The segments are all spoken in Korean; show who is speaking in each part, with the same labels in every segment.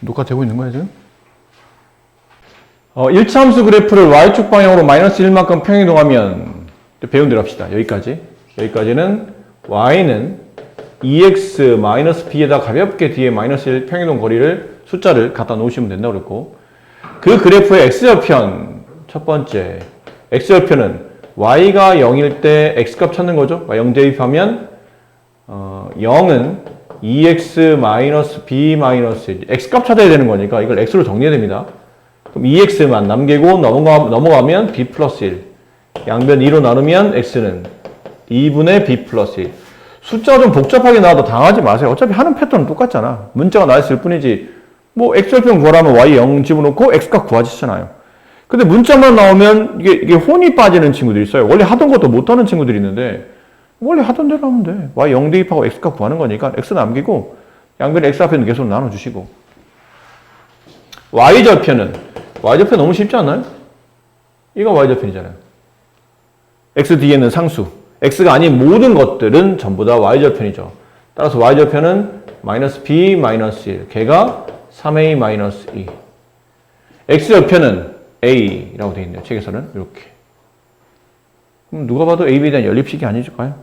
Speaker 1: 녹화되고 있는 거야, 지금? 1차함수 그래프를 y축 방향으로 마이너스 1만큼 평행이동하면 배운 대로 합시다. 여기까지는 y는 2x-b에다 가볍게 뒤에 마이너스 1 평행이동 거리를 숫자를 갖다 놓으시면 된다고 그랬고, 그 그래프의 x절편 첫 번째 x절편은 y가 0일 때 x값 찾는 거죠. 0 대입하면 0은 2x-b-1 x값 찾아야 되는 거니까 이걸 x로 정리해야 됩니다. 그럼 2x만 남기고 넘어가면 b 플러스 1. 양변 2로 나누면 x는 2분의 b 플러스 1. 숫자가 좀 복잡하게 나와도 당하지 마세요. 어차피 하는 패턴은 똑같잖아. 문자가 나왔을 뿐이지. 뭐 x절편 구하라면 y 0 집어넣고 x값 구하시잖아요. 근데 문자만 나오면 이게 혼이 빠지는 친구들이 있어요. 원래 하던 것도 못하는 친구들이 있는데 원래 하던 대로 하면 돼. y 0 대입하고 x값 구하는 거니까 x 남기고 양변 x 앞에는 계속 나눠주시고. y절편은 너무 쉽지 않나요? 이거 y절편이잖아요. x 뒤에는 상수. x가 아닌 모든 것들은 전부 다 y절편이죠. 따라서 y절편은 마이너스 b 마이너스 1. 걔가 3a 마이너스 2. x절편은 a라고 되어 있네요. 책에서는 이렇게. 그럼 누가 봐도 ab에 대한 연립식이 아니실까요?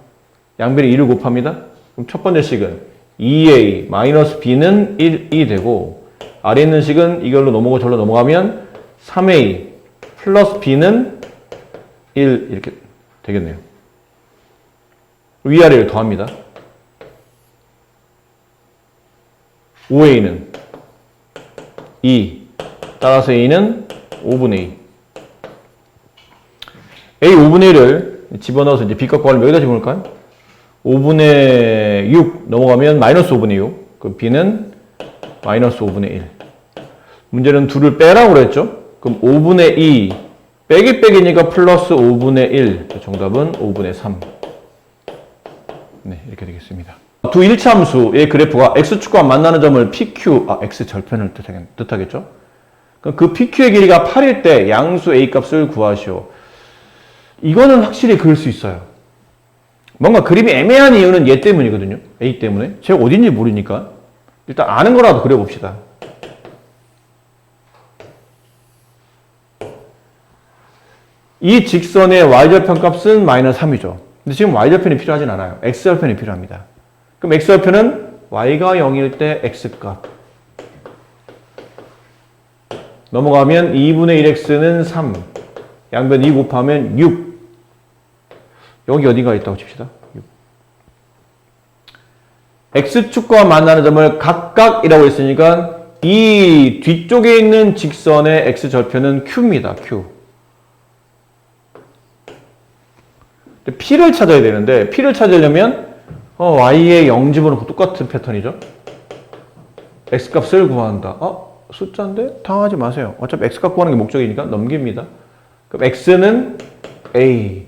Speaker 1: 양변에 2를 곱합니다. 그럼 첫 번째 식은 2a 마이너스 b는 1이 되고, 아래 있는 식은 이걸로 넘어가고 절로 넘어가면 3a 플러스 b는 1 이렇게 되겠네요. 위아래를 더합니다. 5a는 2, 따라서 a는 5분의 2. a 5분의 1을 집어넣어서 이제 b값 구하려면 여기다 집어넣을까요? 5분의 6 넘어가면 마이너스 5분의 6. 그럼 b는 마이너스 5분의 1. 문제는 2를 빼라고 그랬죠? 그럼 5분의 2 빼기 빼기니까 플러스 5분의 1. 정답은 5분의 3. 네, 이렇게 되겠습니다. 두 1차함수의 그래프가 x축과 만나는 점을 PQ, x절편을 뜻하겠죠? 그럼 그 PQ의 길이가 8일 때 양수 A 값을 구하시오. 이거는 확실히 그릴 수 있어요. 뭔가 그림이 애매한 이유는 얘 때문이거든요. A 때문에. 제가 어딘지 모르니까. 일단 아는 거라도 그려봅시다. 이 직선의 y절편 값은 마이너스 3이죠. 근데 지금 y절편이 필요하진 않아요. x절편이 필요합니다. 그럼 x절편은 y가 0일 때 x값. 넘어가면 2분의 1x는 3. 양변 2 곱하면 6. 여기 어디가 있다고 칩시다. 6. x축과 만나는 점을 각각이라고 했으니까 이 뒤쪽에 있는 직선의 x절편은 q입니다. q. p를 찾아야 되는데 p를 찾으려면 y에 0 집어넣고 똑같은 패턴이죠. x값을 구한다. 숫자인데 당하지 마세요. 어차피 x값 구하는 게 목적이니까 넘깁니다. 그럼 x는 a.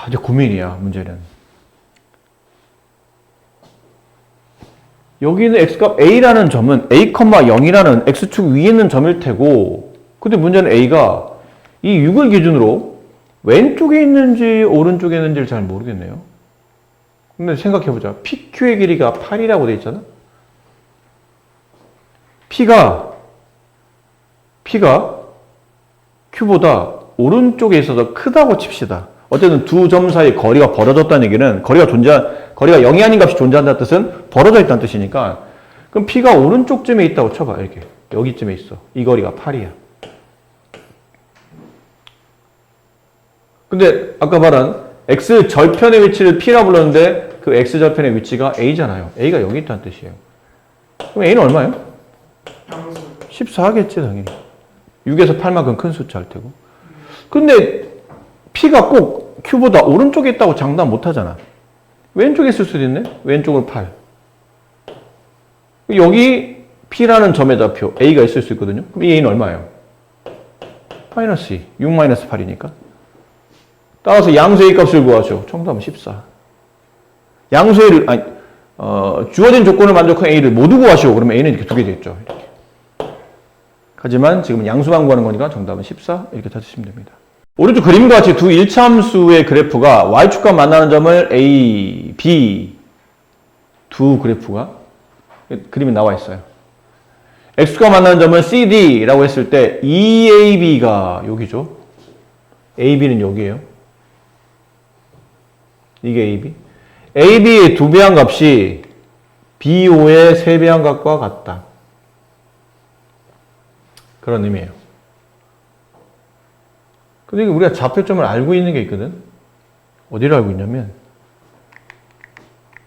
Speaker 1: 이제 고민이야, 문제는. 여기 있는 x값 a라는 점은 a, 0이라는 x축 위에 있는 점일 테고, 근데 문제는 a가 이 6을 기준으로 왼쪽에 있는지 오른쪽에 있는지를 잘 모르겠네요. 근데 생각해보자. PQ의 길이가 8이라고 돼 있잖아? P가 Q보다 오른쪽에 있어서 크다고 칩시다. 어쨌든 두 점 사이 거리가 벌어졌다는 얘기는 거리가 0이 아닌 값이 존재한다는 뜻은 벌어져 있다는 뜻이니까, 그럼 P가 오른쪽쯤에 있다고 쳐봐. 이렇게. 여기쯤에 있어. 이 거리가 8이야. 근데 아까 말한 x절편의 위치를 P라 불렀는데 그 x절편의 위치가 A잖아요. A가 여기 있다는 뜻이에요. 그럼 A는 얼마예요? 14겠지 당연히. 6에서 8만큼 큰 숫자일 테고. 근데 P가 꼭 Q보다 오른쪽에 있다고 장담 못하잖아. 왼쪽에 있을 수도 있네. 왼쪽은 8. 여기 P라는 점의 좌표 A가 있을 수 있거든요. 그럼 이 A는 얼마예요? 마이너스 2. 6 마이너스 8이니까. 따라서 양수 A 값을 구하죠. 정답은 14. 양수 A를, 주어진 조건을 만족한 A를 모두 구하시오. 그러면 A는 이렇게 두 개 되겠죠. 이렇게. 하지만 지금은 양수만 구하는 거니까 정답은 14. 이렇게 찾으시면 됩니다. 오른쪽 그림과 같이 두 1차함수의 그래프가 y축과 만나는 점을 A, B 두 그래프가 그림이 나와 있어요. x가 만나는 점은 CD라고 했을 때 EAB가 여기죠. AB는 여기에요. 이게 AB. AB의 2배한 값이 BO의 3배한 값과 같다. 그런 의미예요. 근데 우리가 좌표점을 알고 있는 게 있거든. 어디를 알고 있냐면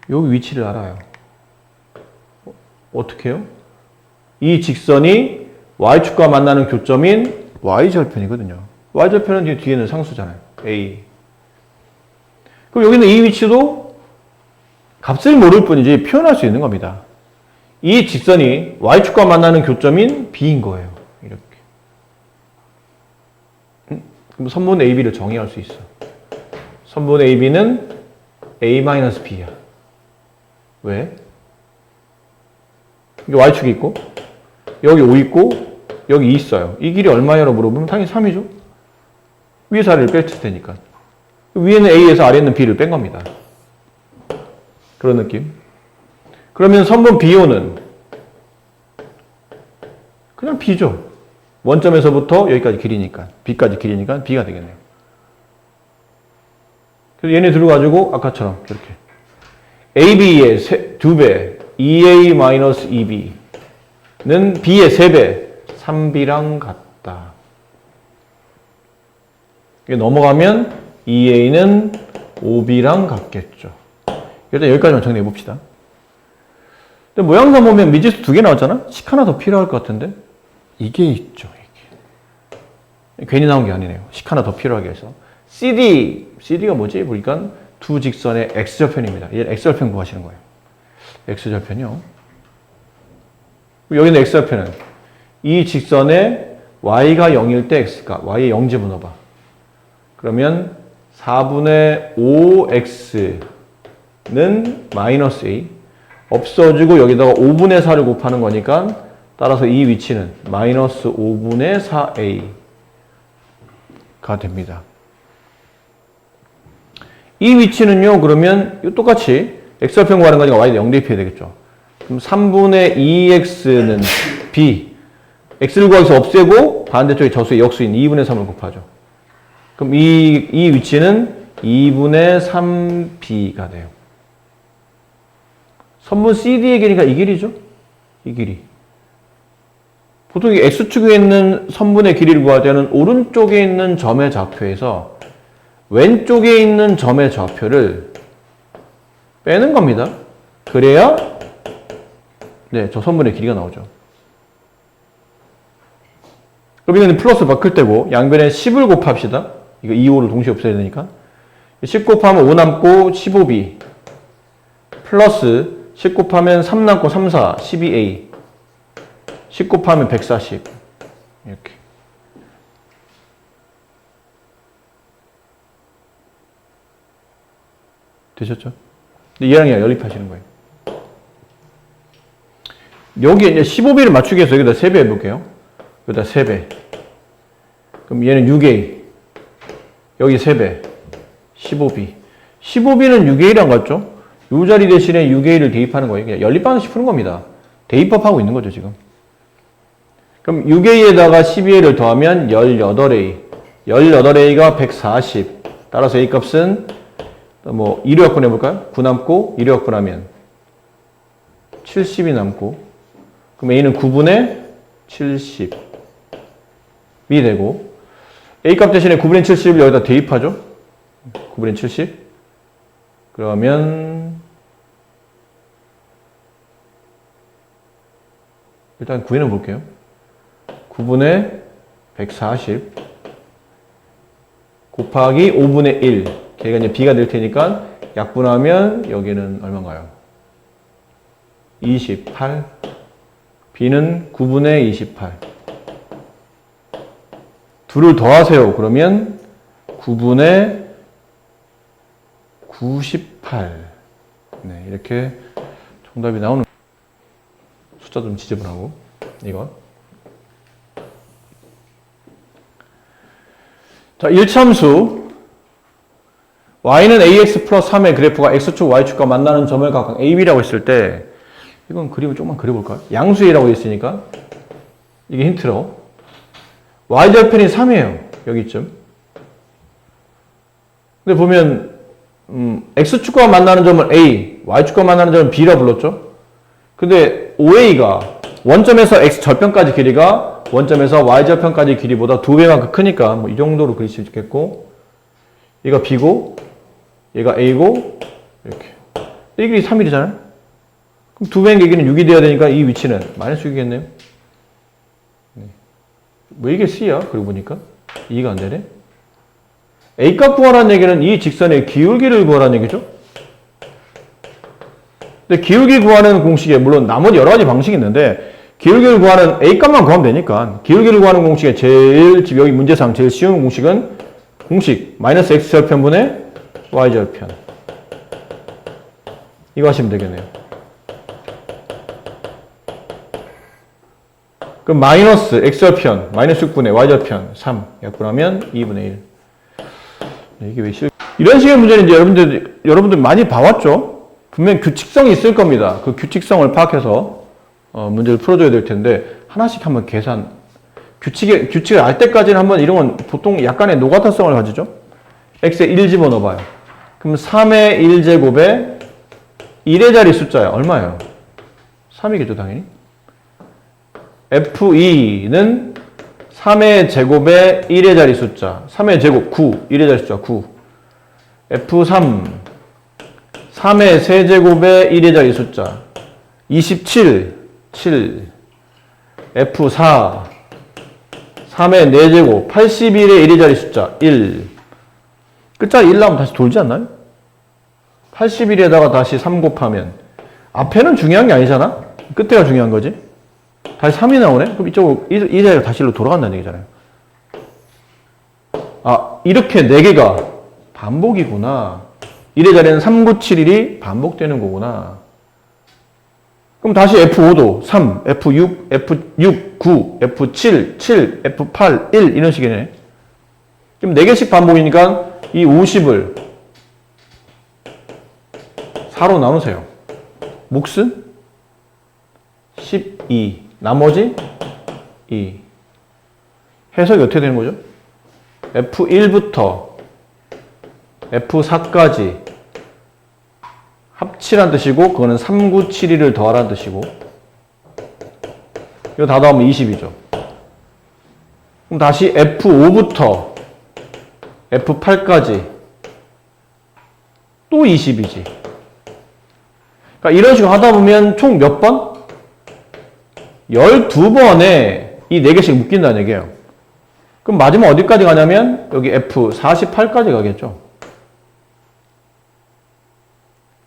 Speaker 1: 여기 위치를 알아요. 어떻게 해요? 이 직선이 y축과 만나는 교점인 y절편이거든요. y절편은 뒤에는 상수잖아요. A. 그럼 여기는 이 위치도 값을 모를 뿐이지 표현할 수 있는 겁니다. 이 직선이 y축과 만나는 교점인 B인 거예요. 이렇게. 그럼 선분 AB를 정의할 수 있어. 선분 AB는 A-B야. 왜? 이게 y축이 있고 여기 5 있고 여기 2 있어요. 이 길이 얼마냐로 물어보면 당연히 3이죠. 위에서 아래를 뺐을 테니까. 위에는 A에서 아래는 B를 뺀 겁니다. 그런 느낌. 그러면 선분 BO는 그냥 B죠. 원점에서부터 여기까지 길이니까 B까지 길이니까 B가 되겠네요. 그래서 얘네 들어가지고 아까처럼 이렇게 AB의 2배 EA-EB는 B의 3배 3B랑 같다. 이게 넘어가면 EA는 5B랑 같겠죠. 일단 여기까지만 정리해 봅시다. 근데 모양상 보면 미지수 2개 나왔잖아? 식 하나 더 필요할 것 같은데? 이게 있죠, 이게. 괜히 나온 게 아니네요. 식 하나 더 필요하게 해서. CD가 뭐지? 보니까 두 직선의 X절편입니다. 얘는 X절편 구하시는 거예요. X절편이요. 여기는 X절편은 이 직선에 Y가 0일 때 X가, Y의 0 집어넣어봐. 그러면 4분의 5X는 마이너스 A. 없어지고 여기다가 5분의 4를 곱하는 거니까 따라서 이 위치는 마이너스 5분의 4A가 됩니다. 이 위치는요, 그러면 똑같이 X절편 구하는 거니까 Y를 0 대입해야 되겠죠. 그럼 3분의 2X는 B. X를 구하기위해서 없애고 반대쪽에 저수의 역수인 2분의 3을 곱하죠. 그럼 이 위치는 2분의 3B가 돼요. 선분 CD의 길이가 이 길이죠? 이 길이. 보통 이 X축에 있는 선분의 길이를 구할 때는 오른쪽에 있는 점의 좌표에서 왼쪽에 있는 점의 좌표를 빼는 겁니다. 그래야 네, 저 선분의 길이가 나오죠. 그럼 이건 플러스 바꿀 때고 양변에 10을 곱합시다. 이거 2, 5를 동시에 없애야 되니까. 10 곱하면 5 남고 15B 플러스 10 곱하면 3 남고 3, 4, 12A 10 곱하면 140 이렇게. 되셨죠? 근데 얘랑 얘랑 연립하시는 거예요. 여기에 이제 15B를 맞추기 위해서 여기다 3배 해볼게요. 여기다 3배. 그럼 얘는 6A. 여기 3배. 15B. 15B는 6A랑 같죠? 이 자리 대신에 6A를 대입하는 거예요. 그냥 연립방식 푸는 겁니다. 대입법하고 있는 거죠, 지금. 그럼 6A에다가 12A를 더하면 18A. 18A가 140. 따라서 A 값은 뭐 1호 약분 해볼까요? 9 남고 1호 약분하면 70이 남고 그럼 A는 9분의 70이 되고 A 값 대신에 9분의 70을 여기다 대입하죠? 9분의 70 그러면 일단 구해는 볼게요. 9분의 140 곱하기 5분의 1 걔가 이제 B가 될 테니까 약분하면 여기는 얼마인가요? 28 B는 9분의 28 둘을 더하세요. 그러면 9분의 98 네, 이렇게 정답이 나오는 숫자 좀 지저분하고 이건 자, 1참수 y는 ax 플러스 3의 그래프가 x축, y축과 만나는 점을 각각 ab라고 했을 때 이건 그림을 조금만 그려볼까요? 양수이라고 했으니까 이게 힌트로. y절편이 3이에요. 여기쯤. 근데 보면 x축과 만나는 점은 a, y축과 만나는 점은 b라 불렀죠. 근데 OA가 원점에서 x절편까지 길이가 원점에서 y절편까지 길이보다 2배만큼 크니까 뭐 이 정도로 그릴 수 있겠고, 얘가 b고 얘가 a고 이렇게. 이 길이 3일이잖아요. 그럼 2배인 얘기는 6이 돼야 되니까 이 위치는 마이너스 6이겠네요. 뭐 이게 C야? 그러고 보니까 이해가 안 되네. A값 구하라는 얘기는 이 직선의 기울기를 구하라는 얘기죠. 근데 기울기 구하는 공식에 물론 나머지 여러 가지 방식이 있는데 기울기를 구하는 A값만 구하면 되니까 기울기를 구하는 공식에 제일 여기 문제상 제일 쉬운 공식은 공식 마이너스 X절편분의 Y절편. 이거 하시면 되겠네요. 그럼 마이너스 X절편, 마이너스 6분의 Y절편 3 약분하면 2분의 1. 이게 왜 싫어? 이런 식의 문제는 이제 여러분들 많이 봐왔죠? 분명 규칙성이 있을 겁니다. 그 규칙성을 파악해서 문제를 풀어줘야 될 텐데 하나씩 한번 규칙을 알 때까지는 한번 이런 건 보통 약간의 노가타성을 가지죠? X에 1 집어넣어봐요. 그럼 3의 1제곱에 1의 자리 숫자야. 얼마예요? 3이겠죠, 당연히. F2는 3의 제곱에 1의 자리 숫자. 3의 제곱 9. 1의 자리 숫자 9. F3. 3의 세제곱에 1의 자리 숫자. 27. 7. F4. 3의 4제곱. 81의 1의 자리 숫자. 1. 끝자리 1 나오면 다시 돌지 않나요? 81에다가 다시 3 곱하면. 앞에는 중요한 게 아니잖아? 끝에가 중요한 거지? 다시 3이 나오네? 그럼 이쪽으로, 이 자리가 다시 일로 돌아간다는 얘기잖아요. 아, 이렇게 4개가 반복이구나. 1의 자리는 3, 9, 7, 1이 반복되는 거구나. 그럼 다시 F5도 3, F6, F6, 9, F7, 7, F8, 1 이런 식이네. 그럼 4개씩 반복이니까 이 50을 4로 나누세요. 몫은 12. 나머지 2. 해석이 어떻게 되는 거죠? F1부터 F4까지 합치란 뜻이고 그거는 3, 9, 7, 1을 더하라는 뜻이고 이거 다 더하면 20이죠. 그럼 다시 F5부터 F8까지 또 20이지. 그러니까 이런 식으로 하다 보면 총 몇 번? 12번에 이 4개씩 묶인다는 얘기예요. 그럼 마지막 어디까지 가냐면 여기 F48까지 가겠죠.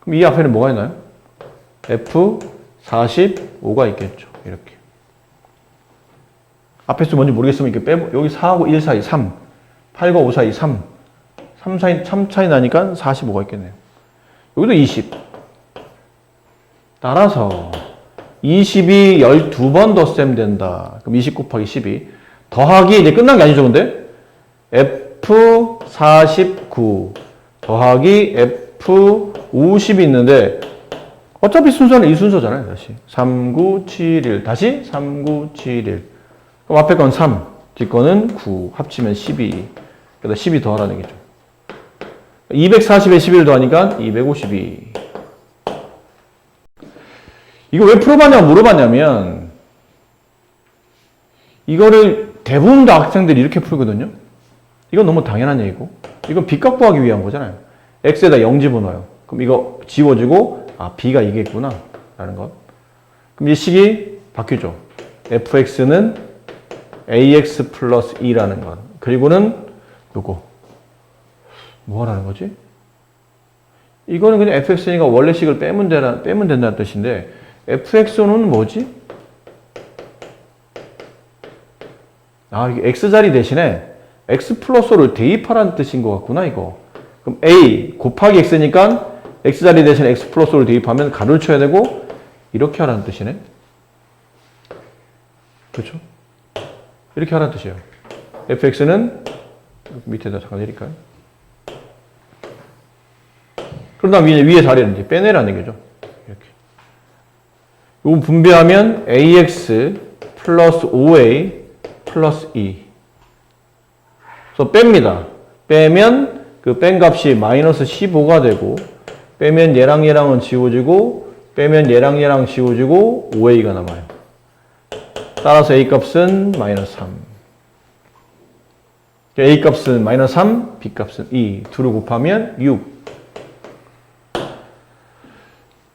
Speaker 1: 그럼 이 앞에는 뭐가 있나요? F45가 있겠죠. 이렇게. 앞에 수 뭔지 모르겠으면 이렇게 빼고 여기 4하고 1 사이 3, 8과 5 사이 3, 3 차이 나니까 45가 있겠네요. 여기도 20. 따라서 20이 12번 더 셈 된다. 그럼 20 곱하기 12. 더하기 이제 끝난 게 아니죠, 근데? F49 더하기 F50이 있는데 어차피 순서는 이 순서잖아요, 다시. 3, 9, 7, 1. 다시 3, 9, 7, 1. 그럼 앞에 건 3, 뒷 거는 9. 합치면 12. 그래서 12 더하라는 얘기죠. 240에 11 더하니까 252. 이거 왜 풀어봤냐고 물어봤냐면 이거를 대부분 다 학생들이 이렇게 풀거든요. 이건 너무 당연한 얘기고 이건 빚 확보하기 위한 거잖아요. x에다 0 집어넣어요. 그럼 이거 지워지고 아 b가 이겠구나 라는 것. 그럼 이 식이 바뀌죠. fx는 ax 플러스 2라는 것. 그리고는 요거 뭐 하라는 거지? 이거는 그냥 fx니까 원래 식을 빼면 된다는 뜻인데 fx는 뭐지? 아, 이게 x자리 대신에 x 플러스를 대입하라는 뜻인 것 같구나, 이거. 그럼 a 곱하기 x니까 x자리 대신에 x 플러스를 대입하면 가로를 쳐야 되고 이렇게 하라는 뜻이네. 그렇죠? 이렇게 하라는 뜻이에요. fx는 밑에다 잠깐 내릴까요? 그런 다음 위에 자리를 이제 빼내라는 얘기죠. 이렇게. 요거 분배하면 ax 플러스 5a 플러스 2. 그래서 뺍니다. 빼면 그 뺀 값이 마이너스 15가 되고 빼면 얘랑 얘랑은 지워지고 빼면 얘랑 얘랑 지워지고 5a가 남아요. 따라서 a 값은 마이너스 3. a 값은 마이너스 3, b 값은 2. 둘을 곱하면 6.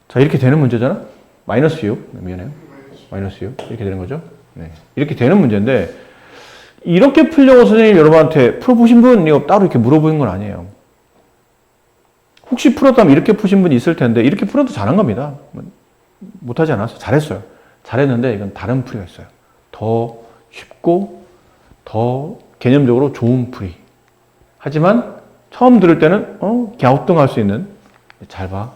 Speaker 1: 자, 이렇게 되는 문제잖아? 마이너스 6. 미안해요. 마이너스 6. 이렇게 되는 거죠? 네. 이렇게 되는 문제인데, 이렇게 풀려고 선생님 여러분한테 풀어보신 분, 이거 따로 이렇게 물어보는 건 아니에요. 혹시 풀었다면 이렇게 푸신 분이 있을 텐데, 이렇게 풀어도 잘한 겁니다. 못하지 않았어요. 잘했어요. 잘했는데, 이건 다른 풀이가 있어요. 더 쉽고, 더 개념적으로 좋은 풀이. 하지만, 처음 들을 때는, 갸우뚱할 수 있는, 잘 봐.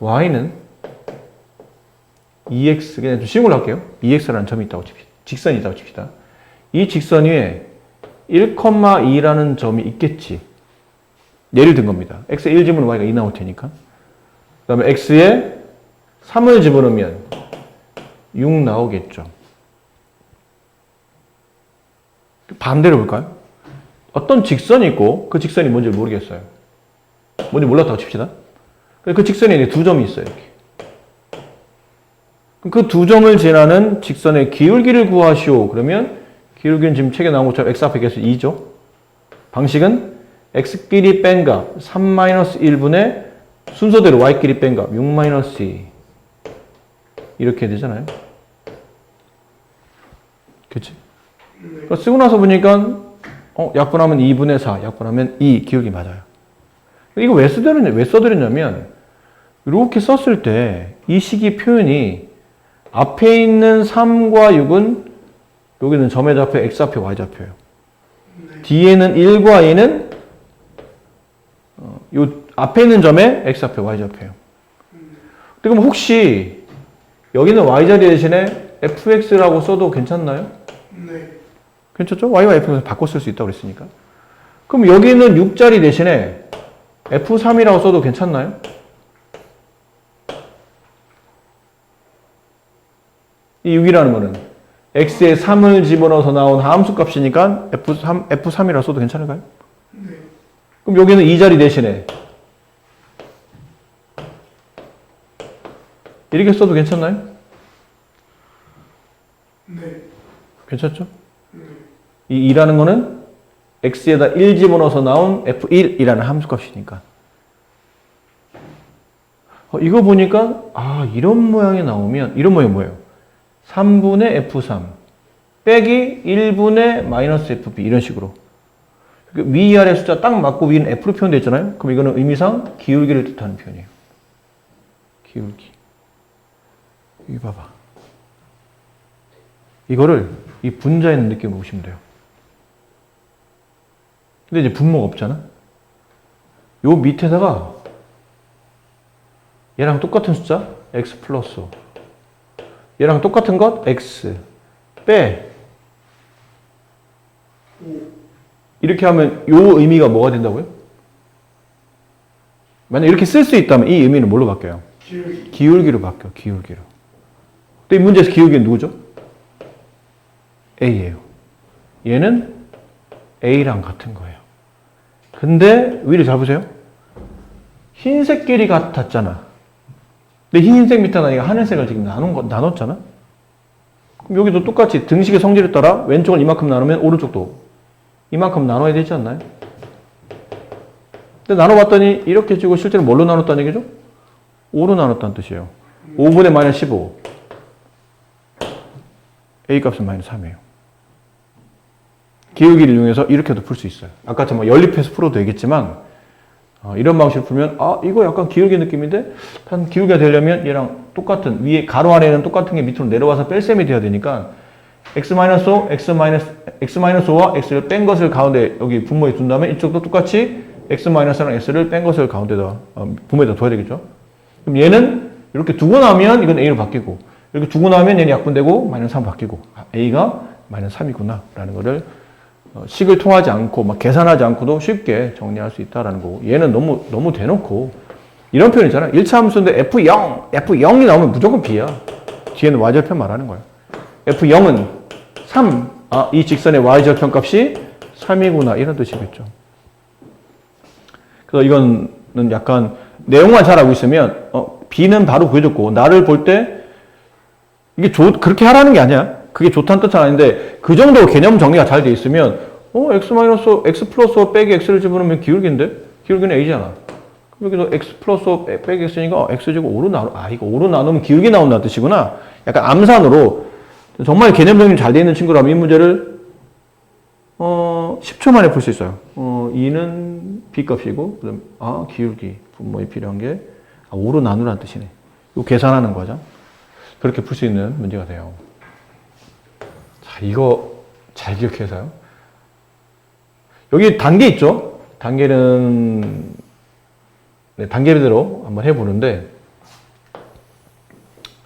Speaker 1: y는 2x, 그냥 좀 쉬운 걸로 할게요. 2x라는 점이 있다고 칩시다. 직선이 있다고 칩시다. 이 직선 위에 1,2라는 점이 있겠지. 예를 든 겁니다. x에 1 집으면 y가 2 나올 테니까. 그 다음에 x에 3을 집어넣으면 6 나오겠죠. 반대로 볼까요? 어떤 직선이 있고 그 직선이 뭔지 모르겠어요. 뭔지 몰랐다고 칩시다. 그 직선에 두 점이 있어요. 이렇게. 그 두 점을 지나는 직선의 기울기를 구하시오. 그러면 기울기는 지금 책에 나온 것처럼 x 앞에 계속 2죠. 방식은 x끼리 뺀 값 3-1분의 순서대로 y끼리 뺀 값 6-2 이렇게 되잖아요. 그치? 그러니까 쓰고 나서 보니까 약분하면 2분의 4, 약분하면 2 기울기 맞아요. 이거 왜 써드렸냐면 이렇게 썼을 때 이 식이 표현이 앞에 있는 3과 6은 여기는 점의 좌표 x좌표 y좌표예요. 네. 뒤에는 1과 2는 요 앞에 있는 점의 x좌표 y좌표예요. 그럼 혹시 여기는 y자리 대신에 fx라고 써도 괜찮나요? 네. 괜찮죠? y와 fx를 바꿔 쓸 수 있다고 그랬으니까. 그럼 여기는 6자리 대신에 F3이라고 써도 괜찮나요? 이 6이라는 거는 x에 3을 집어넣어서 나온 함수 값이니까 F3이라고 써도 괜찮을까요? 네. 그럼 여기는 2자리 대신에 이렇게 써도 괜찮나요? 네. 괜찮죠? 네. 이 2라는 거는 x에다 1 집어넣어서 나온 f1이라는 함수값이니까. 이거 보니까 이런 모양이 나오면 이런 모양이 뭐예요? 3분의 f3 빼기 1분의 마이너스 fb 이런 식으로 위아래 숫자 딱 맞고 위는 f로 표현되어 있잖아요. 그럼 이거는 의미상 기울기를 뜻하는 표현이에요. 기울기. 여기 봐봐. 이거를 이 분자에 있는 느낌으로 보시면 돼요. 근데 이제 분모가 없잖아. 요 밑에다가 얘랑 똑같은 숫자 x 플러스 얘랑 똑같은 것 x 빼 이렇게 하면 요 의미가 뭐가 된다고요? 만약 이렇게 쓸 수 있다면 이 의미는 뭘로 바뀌어요? 기울기로 바뀌어요. 기울기로. 근데 이 문제에서 기울기는 누구죠? a예요. 얘는 a랑 같은 거예요. 근데 위를 잘 보세요. 흰색끼리 같았잖아. 근데 흰색 밑에 나니까 하늘색을 지금 나눴잖아. 그럼 여기도 똑같이 등식의 성질에 따라 왼쪽을 이만큼 나누면 오른쪽도 이만큼 나눠야 되지 않나요? 근데 나눠봤더니 이렇게 주고 실제로 뭘로 나눴다는 얘기죠? 5로 나눴다는 뜻이에요. 5분의 마이너스 15. a 값은 마이너스 3이에요. 기울기를 이용해서 이렇게도 풀 수 있어요. 아까처럼 연립해서 풀어도 되겠지만 이런 방식으로 풀면 이거 약간 기울기 느낌인데 한 기울기가 되려면 얘랑 똑같은 위에 가로 아래는 똑같은 게 밑으로 내려와서 뺄셈이 돼야 되니까 x-5, x-5와 x를 뺀 것을 가운데 여기 분모에 둔 다음에 이쪽도 똑같이 x-랑 x를 뺀 것을 가운데다 분모에다 둬야 되겠죠. 그럼 얘는 이렇게 두고 나면 이건 a로 바뀌고 이렇게 두고 나면 얘는 약분되고 마이너스 3 바뀌고 a가 마이너스 3이구나 라는 거를 식을 통하지 않고 막 계산하지 않고도 쉽게 정리할 수 있다라는 거고 얘는 너무 대놓고 이런 표현 있잖아요. 1차 함수인데 F0이 나오면 무조건 B야. 뒤에는 y절편 말하는 거야. F0은 3. 이 직선의 y절편 값이 3이구나 이런 뜻이겠죠. 그래서 이거는 약간 내용만 잘 알고 있으면 B는 바로 구해줬고 나를 볼 때 이게 그렇게 하라는 게 아니야. 그게 좋다는 뜻은 아닌데 그 정도 개념 정리가 잘 돼 있으면 x 플러스 5 빼기 x를 집어넣으면 기울기인데? 기울기는 a잖아. 여기서 x 플러스 5 빼기 x니까 x제곱 5로 이거 5로 나누면 기울기 나온다는 뜻이구나. 약간 암산으로 정말 개념 정리 잘 돼 있는 친구라면 이 문제를 10초 만에 풀 수 있어요. 2는 b 값이고 그다음 기울기 분모에 필요한 게 5로 나누라는 뜻이네. 이거 계산하는 거죠. 그렇게 풀 수 있는 문제가 돼요. 자, 이거 잘 기억해서요. 여기 단계 있죠? 단계는 단계대로 한번 해보는데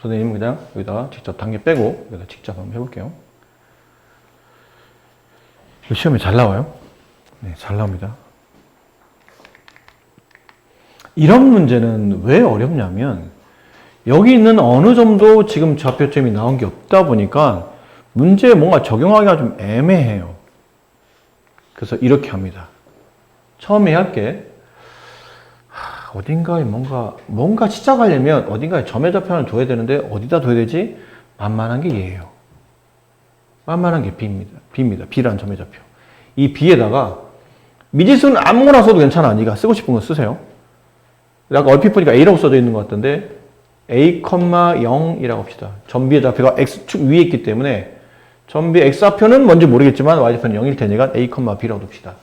Speaker 1: 선생님은 그냥 여기다가 직접 단계 빼고 여기다 직접 한번 해볼게요. 시험에 잘 나와요? 네, 잘 나옵니다. 이런 문제는 왜 어렵냐면 여기 있는 어느 정도 지금 좌표점이 나온 게 없다 보니까 문제에 뭔가 적용하기가 좀 애매해요. 그래서 이렇게 합니다. 처음에 할게 어딘가에 뭔가 시작하려면 어딘가에 점의 좌표를 둬야 되는데 어디다 둬야 되지? 만만한 게 얘예요. 만만한 게 B입니다. B라는 점의 좌표. 이 B에다가 미지수는 아무거나 써도 괜찮아. 네가 쓰고 싶은 거 쓰세요. 아까 얼핏 보니까 A라고 써져 있는 것 같던데 A, 0이라고 합시다. 점 B의 좌표가 X축 위에 있기 때문에 점 B의 X좌표는 뭔지 모르겠지만 Y좌표는 0일 테니까 A, B라고 둡시다.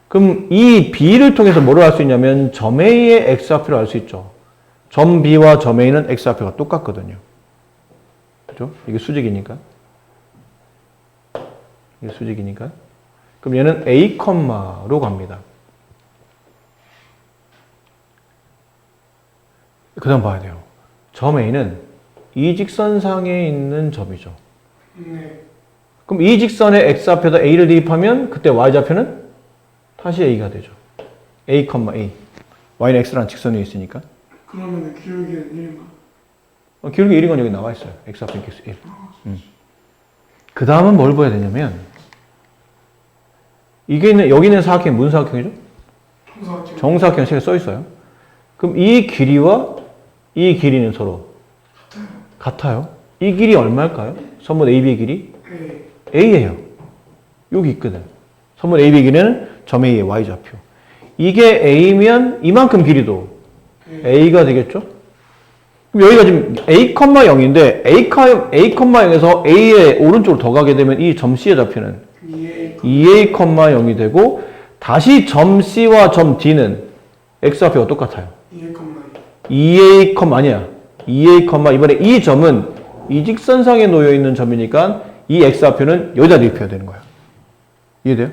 Speaker 1: 그럼 이 B를 통해서 뭐를 알 수 있냐면 점 A의 X좌표를 알 수 있죠. 점 B와 점 A는 X좌표가 똑같거든요. 그죠? 이게 수직이니까. 이게 수직이니까. 그럼 얘는 A, 로 갑니다. 그 다음 봐야 돼요. 점 A는 이 직선상에 있는 점이죠.
Speaker 2: 네.
Speaker 1: 그럼 이 직선에 X좌표에다 A를 대입하면 그때 Y좌표는 다시 A가 되죠. A, A. Y는 X라는 직선 위에 있으니까.
Speaker 2: 그러면 기울기는 1인가?
Speaker 1: 기울기 1인 건 여기 나와 있어요. X좌표 X 1. 그 다음은 뭘 봐야 되냐면 여기는 사각형 무슨 사각형이죠? 정사각형 책에 써 있어요. 그럼 이 길이와 이 길이는 서로 같아요. 이 길이 얼마일까요? 선분 AB의 길이? A예요. 여기 있거든. 선분 AB의 길이는 점 A의 Y좌표. 이게 A면 이만큼 길이도 A가 되겠죠? 그럼 여기가 지금 A, 0인데 A, 0에서 A의 오른쪽으로 더 가게 되면 이 점 C의 좌표는 2A, 0이 되고 다시 점 C와 점 D는 X좌표가 똑같아요. 2A, 아니야. 2A, 이번에 이 점은 이 직선상에 놓여있는 점이니까 이 X좌표는 여기다 대입해야 되는 거야. 이해돼요?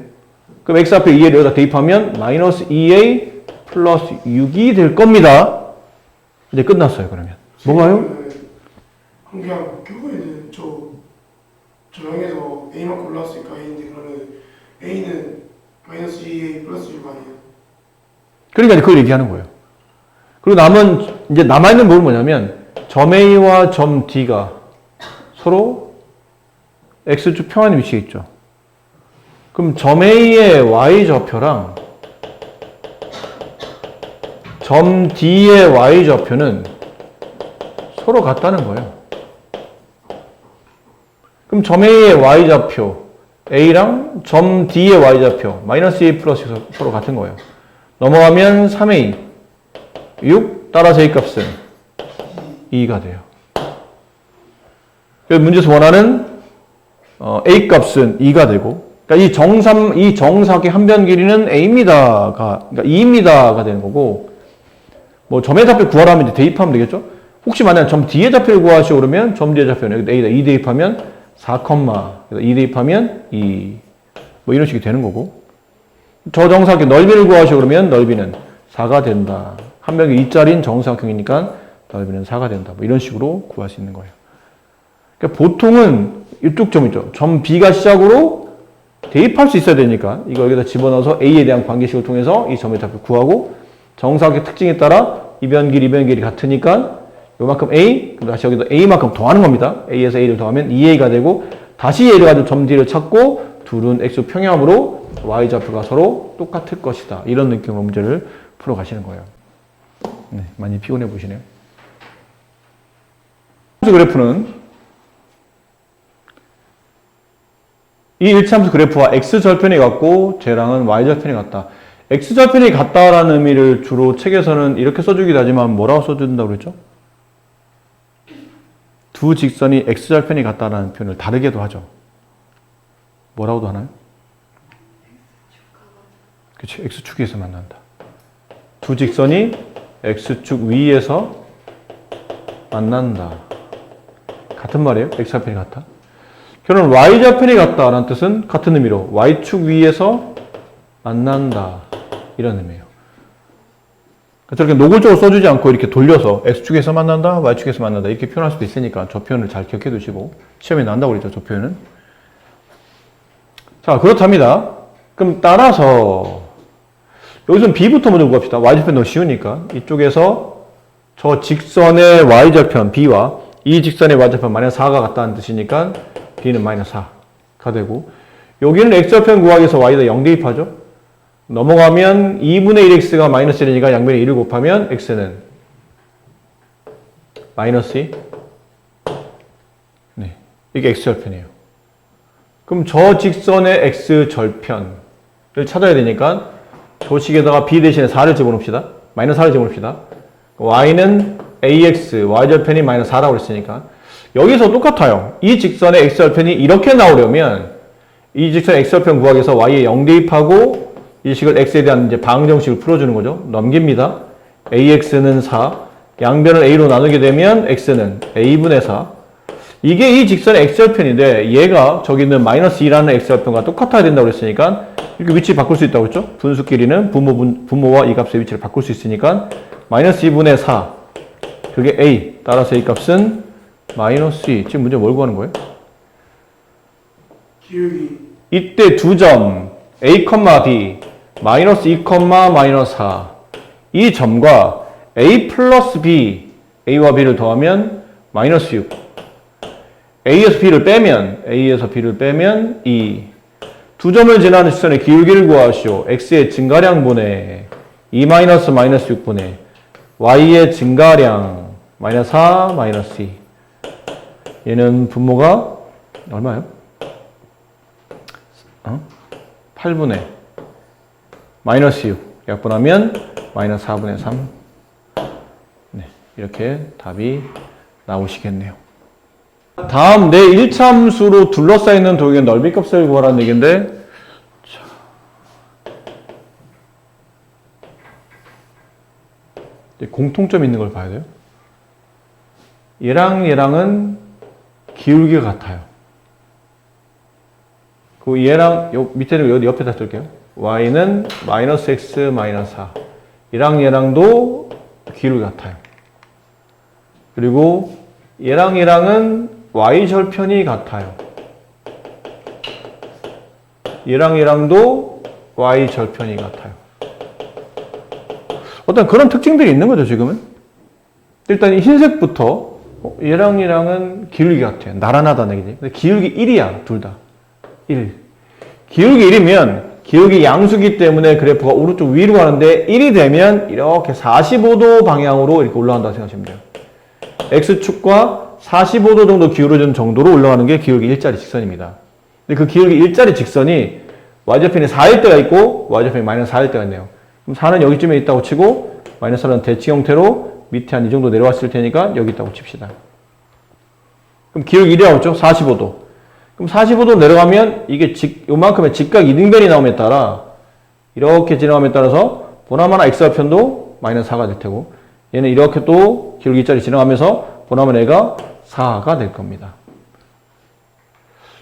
Speaker 1: 그럼 X좌표 2A를 여기다 대입하면 마이너스 2A 플러스 6이 될 겁니다. 이제 끝났어요, 그러면. 뭐가요?
Speaker 2: 그냥 교과에는 저 형에서 A만 골랐으니까 A인데 그러면 A는 마이너스 2A 플러스 6 아니에요?
Speaker 1: 그러니까 그걸 얘기하는 거예요. 그리고 남아있는 부분은 뭐냐면 점 A와 점 D가 서로 X축 평행의 위치에 있죠. 그럼 점 A의 Y좌표랑 점 D의 Y좌표는 서로 같다는 거예요. 그럼 점 A의 Y좌표 A랑 점 D의 Y좌표 마이너스 A 플러스 서로 같은 거예요. 넘어가면 3A 6 따라서 A 값은 2가 돼요. 그래서 문제에서 원하는 A 값은 2가 되고 그러니까 이 정사각의 한 변 길이는 A입니다가 그러니까 2입니다가 되는 거고 뭐 점의 좌표 구하라면 이제 대입하면 되겠죠? 혹시 만약 점 D의 좌표를 구하시오 그러면 점 D의 좌표는 여기다 A다 2 대입하면 4, 2 대입하면 2 뭐 이런 식이 되는 거고 저 정사각의 넓이를 구하시오 그러면 넓이는 4가 된다. 한 변이 2짜리인 정사각형이니까 넓이는 4가 된다. 뭐 이런 식으로 구할 수 있는 거예요. 그러니까 보통은 이쪽 점 있죠. 점 B가 시작으로 대입할 수 있어야 되니까 이거 여기다 집어넣어서 A에 대한 관계식을 통해서 이 점의 좌표 구하고 정사각의 특징에 따라 이변길이 같으니까 요만큼 A, 그럼 다시 여기다 A만큼 더하는 겁니다. A에서 A를 더하면 2A가 되고 다시 A를 가지고 점 D를 찾고 둘은 X 평행함으로 Y좌표가 서로 똑같을 것이다. 이런 느낌으로 문제를 풀어가시는 거예요. 네, 많이 피곤해 보시네요. 그래프는 이 일치함수 그래프와 X절편이 같고 쟤랑은 Y절편이 같다. X절편이 같다라는 의미를 주로 책에서는 이렇게 써주기도 하지만 뭐라고 써준다고 그랬죠? 두 직선이 X절편이 같다라는 표현을 다르게도 하죠. 뭐라고도 하나요? 그치, X축에서 만난다. 두 직선이 X축 위에서 만난다. 같은 말이에요. X절편이 같다. 결론 Y절편이 같다라는 뜻은 같은 의미로 Y축 위에서 만난다. 이런 의미예요. 저렇게 노골적으로 써주지 않고 이렇게 돌려서 X축에서 만난다, Y축에서 만난다 이렇게 표현할 수도 있으니까 저 표현을 잘 기억해 두시고 시험에 나온다고 그랬죠. 저 표현은. 자, 그렇답니다. 그럼 따라서 여기서는 B부터 먼저 구합시다. Y절편 너무 쉬우니까 이쪽에서 저 직선의 Y절편 B와 이 직선의 Y절편 마이너스 4가 같다는 뜻이니까 B는 마이너스 4가 되고 여기는 X절편 구하기 위해서 Y에다 0 대입하죠. 넘어가면 2분의 1x가 마이너스 1이니까 양변에 1을 곱하면 x는 마이너스 2. 네, 이게 x절편이에요. 그럼 저 직선의 x절편을 찾아야 되니까 조식에다가 b 대신에 4를 집어넣읍시다. 마이너스 4를 집어넣읍시다. y는 ax, y절편이 마이너스 4라고 했으니까 여기서 똑같아요. 이 직선의 x절편이 이렇게 나오려면 이 직선의 x절편 구하기 위해서 y에 0 대입하고 이 식을 x에 대한 이제 방정식을 풀어주는 거죠. 넘깁니다. ax는 4. 양변을 a로 나누게 되면 x는 a분의 4. 이게 이 직선의 x절편인데 얘가 저기 있는 마이너스 2라는 x절편과 똑같아야 된다고 그랬으니까 이렇게 위치 바꿀 수 있다고 그랬죠. 분수끼리는 분모와 이 값의 위치를 바꿀 수 있으니까 마이너스 2분의 4. 그게 a. 따라서 이 값은 마이너스 2. 지금 문제 뭘 구하는 거예요?
Speaker 2: 기울기.
Speaker 1: 이때 두 점 a, b 마이너스 2, 마이너스 4. 이 점과 a 플러스 b, a와 b를 더하면 마이너스 6. a에서 b를 빼면 2. 두 점을 지나는 직선의 기울기를 구하시오. x의 증가량 분의 2 마이너스 6분의 y의 증가량 마이너스 4, 마이너스 2. 얘는 분모가 얼마예요? 8분의 마이너스 6 약분하면 마이너스 4분의 3. 네, 이렇게 답이 나오시겠네요. 다음 내 1차함수로 둘러싸이는 도형의 넓이값을 구하라는 얘기인데 공통점 있는 걸 봐야 돼요. 얘랑은 기울기가 같아요. 그 얘랑 요 밑에는 여기 옆에다 쓸게요. y는 마이너스 x 마이너스 4. 얘랑도 기울기가 같아요. 그리고 얘랑은 y절편이 같아요. 얘랑도 y절편이 같아요. 어떤 그런 특징들이 있는 거죠, 지금은. 일단 이 흰색부터 얘랑은 기울기가 같아요. 나란하다는 얘기지. 근데 기울기 1이야, 둘 다. 1. 기울기 1이면 기울기 양수기 때문에 그래프가 오른쪽 위로 가는데 1이 되면 이렇게 45도 방향으로 이렇게 올라간다고 생각하시면 돼요. X축과 45도 정도 기울어진 정도로 올라가는 게 기울기 일자리 직선입니다. 근데 그 기울기 일자리 직선이 Y절편이 4일 때가 있고 Y절편이 마이너스 4일 때가 있네요. 그럼 4는 여기쯤에 있다고 치고 마이너스 4는 대칭 형태로 밑에 한 이 정도 내려왔을 테니까 여기 있다고 칩시다. 그럼 기울기 1이라고 했죠? 45도. 그럼 45도 내려가면 이게 요만큼의 직각 이등변이 나옴에 따라 이렇게 지나감에 따라서 보나마나 x절편도 마이너스 4가 될 테고 얘는 이렇게 또 기울기 일자리 지나가면서 보나마나 얘가 4가 될 겁니다.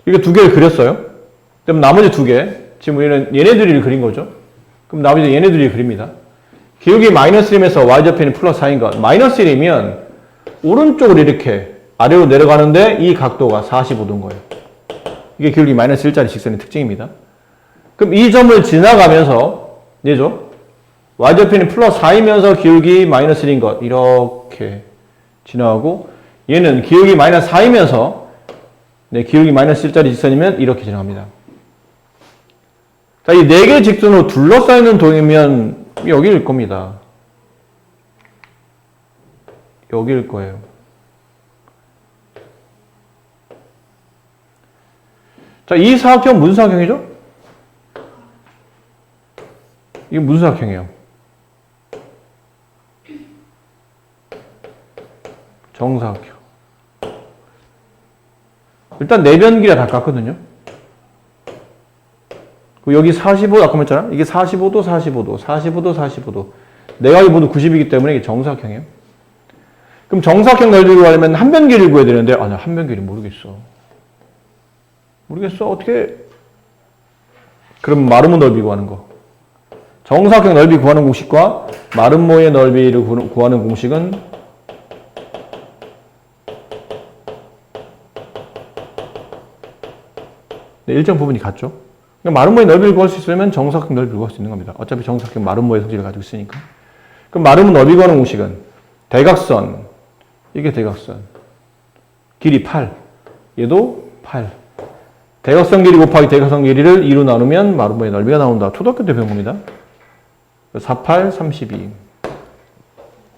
Speaker 1: 이게 두 개를 그렸어요. 그럼 나머지 두 개, 지금 우리는 얘네들이 그린 거죠. 그럼 나머지 얘네들이 그립니다. 기울기 마이너스 1이면서 y절편이 플러스 4인 것. 마이너스 1이면 오른쪽으로 이렇게 아래로 내려가는데 이 각도가 45도인 거예요. 이게 기울기 마이너스 1짜리 직선의 특징입니다. 그럼 이 점을 지나가면서 얘죠. y절편이 플러스 4이면서 기울기 마이너스 1인 것 이렇게 지나가고 얘는 기울기 마이너스 4이면서 기울기 마이너스 1짜리 직선이면 이렇게 지나갑니다. 자, 이 4개 직선으로 둘러싸이는 동이면 여기일 겁니다. 여기일 거예요. 자, 이 사각형 무슨 사각형이죠? 이게 무슨 사각형이에요? 정사각형. 일단 내변 길이가 다 같거든요. 여기 45, 아까 말했잖아. 이게 45도, 45도, 45도, 45도. 내각이 모두 90이기 때문에 이게 정사각형이에요. 그럼 정사각형 넓이 구하려면 한 변 길이를 구해야 되는데, 나 한 변 길이 모르겠어. 어떻게? 그럼 마름모 넓이 구하는 거. 정사각형 넓이 구하는 공식과 마름모의 넓이를 구하는 공식은 일정 부분이 같죠. 그러니까 마름모의 넓이를 구할 수 있으면 정사각형 넓이를 구할 수 있는 겁니다. 어차피 정사각형 마름모의 성질을 가지고 있으니까. 그럼 마름모 넓이 구하는 공식은 대각선, 이게 대각선, 길이 8, 얘도 8. 대각선 길이 곱하기 대각선 길이를 2로 나누면 마름모의 넓이가 나온다. 초등학교 때 배운 겁니다. 48, 32.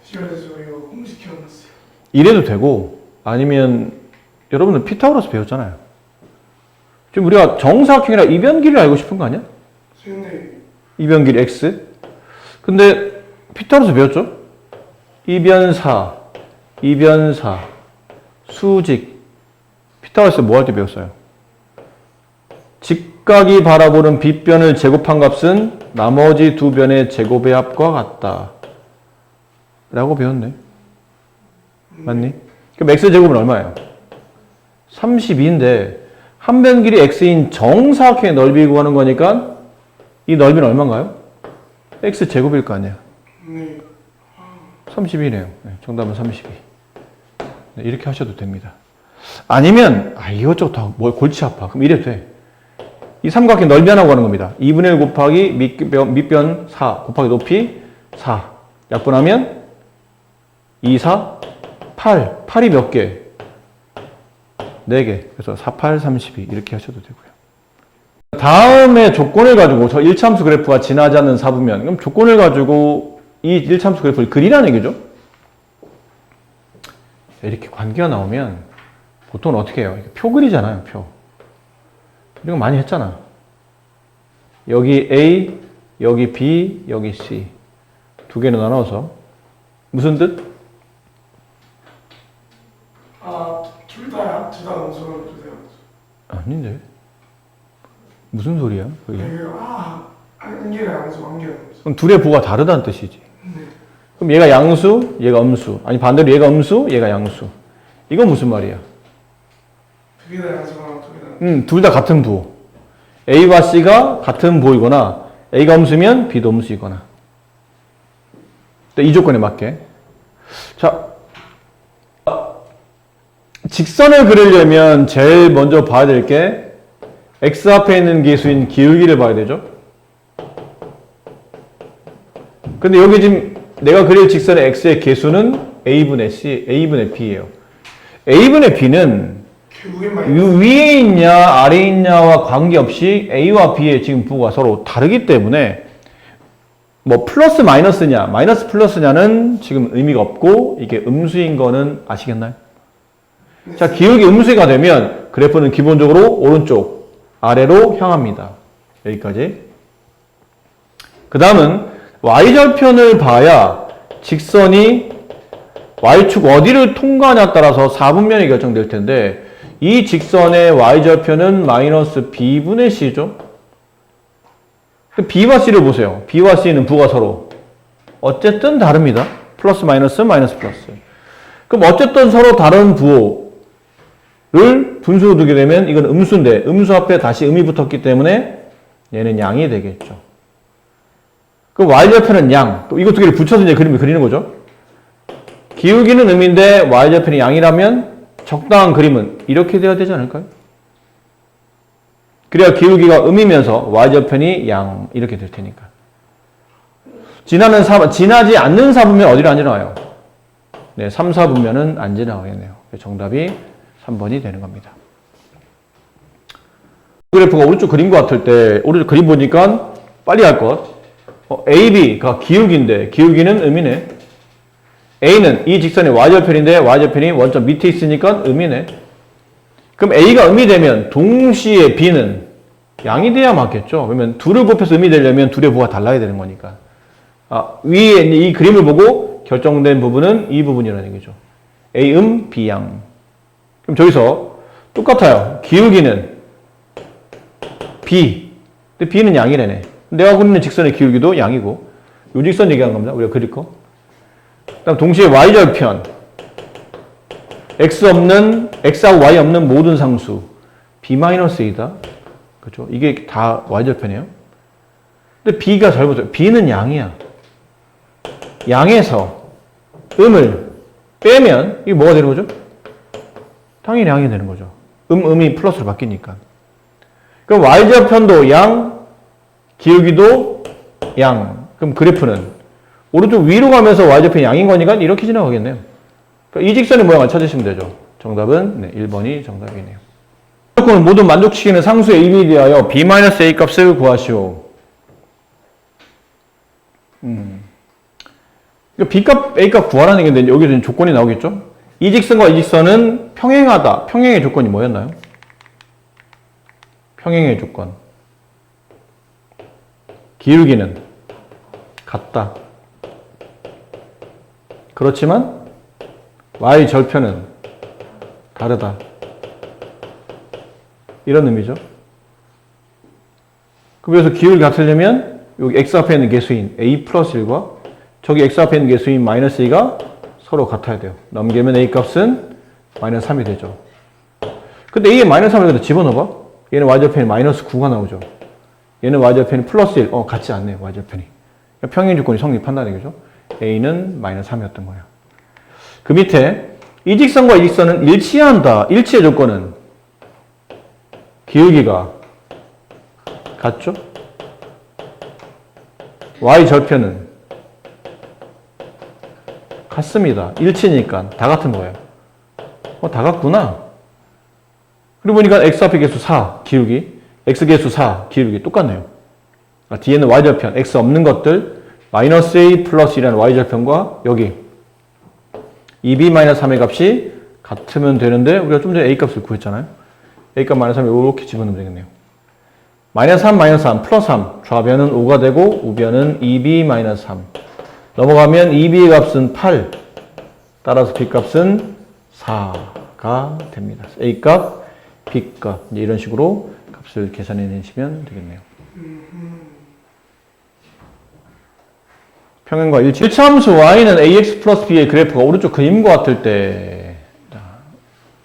Speaker 2: 시간에서 이거 공식 기억났어요.
Speaker 1: 이래도 되고 아니면 여러분들 피타고라스 배웠잖아요. 지금 우리가 정사각형이라 이변 길이를 알고 싶은 거 아니야?
Speaker 2: 수영대
Speaker 1: 이변 길이 x. 근데 피타고라스 배웠죠? 이변사, 수직. 피타고라스 뭐 할 때 배웠어요? 직각이 바라보는 빗변을 제곱한 값은 나머지 두 변의 제곱의 합과 같다. 라고 배웠네. 맞니? 그럼 x제곱은 얼마예요? 32인데 한 변 길이 x인 정사각형의 넓이 구하는 거니까 이 넓이는 얼마인가요? x제곱일 거 아니야.
Speaker 2: 네.
Speaker 1: 32네요. 정답은 32. 이렇게 하셔도 됩니다. 아니면 이것저것 다 골치 아파. 그럼 이래도 돼. 이 삼각형 넓이 하나 구하는 겁니다. 2분의 1 곱하기 밑변 4 곱하기 높이 4 약분하면 2, 4, 8. 8이 몇 개? 4개. 그래서 4, 8, 32 이렇게 하셔도 되고요. 다음에 조건을 가지고 저 1차함수 그래프가 지나지 않는 사부면 그럼 조건을 가지고 이 1차함수 그래프를 그리라는 얘기죠. 이렇게 관계가 나오면 보통은 어떻게 해요? 표 그리잖아요. 표. 이런 거 많이 했잖아. 여기 A, 여기 B, 여기 C. 두 개로 나눠서 무슨 뜻?
Speaker 2: 둘 다 음수를 주세요.
Speaker 1: 아닌데. 무슨 소리야? 그게?
Speaker 2: 한 개가 양수, 한 개가 음수.
Speaker 1: 그럼 둘의 부가 다르다는 뜻이지.
Speaker 2: 네.
Speaker 1: 그럼 얘가 양수, 얘가 음수. 아니 반대로 얘가 음수, 얘가 양수. 이건 무슨 말이야?
Speaker 2: 두 개 다 양수거나 두 개 다.
Speaker 1: 둘 다 같은 부. A와 C가 같은 부이거나 A가 음수면 B도 음수이거나. 이 조건에 맞게. 자, 직선을 그리려면 제일 먼저 봐야 될 게 X 앞에 있는 개수인 기울기를 봐야 되죠. 근데 여기 지금 내가 그릴 직선의 X의 개수는 A분의 C, A분의 B예요. A분의 B는 위에 있냐 아래에 있냐와 관계없이 A와 B의 지금 부가 서로 다르기 때문에 뭐 플러스 마이너스냐 마이너스 플러스냐는 지금 의미가 없고 이게 음수인 거는 아시겠나요? 자, 기울기 음수가 되면 그래프는 기본적으로 오른쪽 아래로 향합니다. 여기까지. 그 다음은 y절편을 봐야 직선이 y축 어디를 통과하냐에 따라서 4분면이 결정될 텐데 이 직선의 y절편은 마이너스 b분의 c죠. b와 c를 보세요. b와 c는 부가 서로 어쨌든 다릅니다. 플러스 마이너스 마이너스 플러스. 그럼 어쨌든 서로 다른 부호를 분수로 두게 되면 이건 음수인데 음수 앞에 다시 음이 붙었기 때문에 얘는 양이 되겠죠. 그럼 y절편은 양. 또 이것 두 개를 붙여서 이제 그림을 그리는 거죠. 기울기는 음인데 y절편이 양이라면 적당한 그림은 이렇게 돼야 되지 않을까요? 그래야 기울기가 음이면서 y절편이 양 이렇게 될 테니까. 지나지 않는 사분면 어디로 안 지나와요? 네, 3, 4분면은 안 지나가겠네요. 정답이 3번이 되는 겁니다. 그래프가 오른쪽 그림 같을 때 오른쪽 그림 보니까 빨리 할 것. AB가 기울기인데 기울기는 음이네. A는 이 직선의 y절편인데 y절편이 원점 밑에 있으니까 음이네. 그럼 A가 음이 되면 동시에 B는 양이 돼야 맞겠죠. 그러면 둘을 곱해서 음이 되려면 둘의 부가 달라야 되는 거니까. 위에 이 그림을 보고 결정된 부분은 이 부분이라는 얘기죠. A B 양. 그럼 저기서 똑같아요. 기울기는 B. 근데 B는 양이래네. 내가 그리는 직선의 기울기도 양이고, 요 직선 얘기한 겁니다. 우리가 그릴 거. 그다음 동시에 y절편. x하고 y 없는 모든 상수. b-a다. 그죠? 이게 다 y절편이에요. 근데 b가 잘 보세요. b는 양이야. 양에서 음을 빼면 이게 뭐가 되는 거죠? 당연히 양이 되는 거죠. 음이 플러스로 바뀌니까. 그럼 y절편도 양, 기울기도 양. 그럼 그래프는 오른쪽 위로 가면서 y절편이 양인 거니까 이렇게 지나가겠네요. 그러니까 이 직선의 모양을 찾으시면 되죠. 정답은 네, 1번이 정답이네요. 조건을 모두 만족시키는 상수 AB에 대하여 B-A 값을 구하시오. B값, A값 구하라는 얘기인데 여기서 조건이 나오겠죠? 이 직선과 이 직선은 평행하다. 평행의 조건이 뭐였나요? 평행의 조건. 기울기는 같다. 그렇지만 y절편은 다르다. 이런 의미죠. 그래서 기울기 같으려면 여기 x 앞에 있는 개수인 a 플러스 1과 저기 x 앞에 있는 개수인 마이너스 2가 서로 같아야 돼요. 넘기면 a 값은 마이너스 3이 되죠. 근데 a에 마이너스 3을 집어넣어봐. 얘는 y절편이 마이너스 9가 나오죠. 얘는 y절편이 플러스 1. 같지 않네요. y절편이. 평행 조건이 성립한다는 얘기죠. a는 마이너스 3이었던 거예요. 그 밑에 이 직선과 이 직선은 일치한다. 일치의 조건은 기울기가 같죠? y절편은 같습니다. 일치니까 다 같은 거예요. 다 같구나. 그리고 보니까 x 앞에 개수 4, 기울기. x 개수 4, 기울기 똑같네요. 뒤에는 y절편, x 없는 것들 마이너스 a 플러스 1이라는 y절편과 여기 2b-3의 값이 같으면 되는데 우리가 좀 전에 a 값을 구했잖아요. a 값 마이너스 3을 이렇게 집어넣으면 되겠네요. 마이너스 3, 마이너스 3, 플러스 3. 좌변은 5가 되고 우변은 2b-3. 넘어가면 2b의 값은 8. 따라서 b 값은 4가 됩니다. a 값, b 값. 이런 식으로 값을 계산해 내시면 되겠네요. 평행과 일치. 일차함수 y는 ax 플러스 b의 그래프가 오른쪽 그림과 같을 때,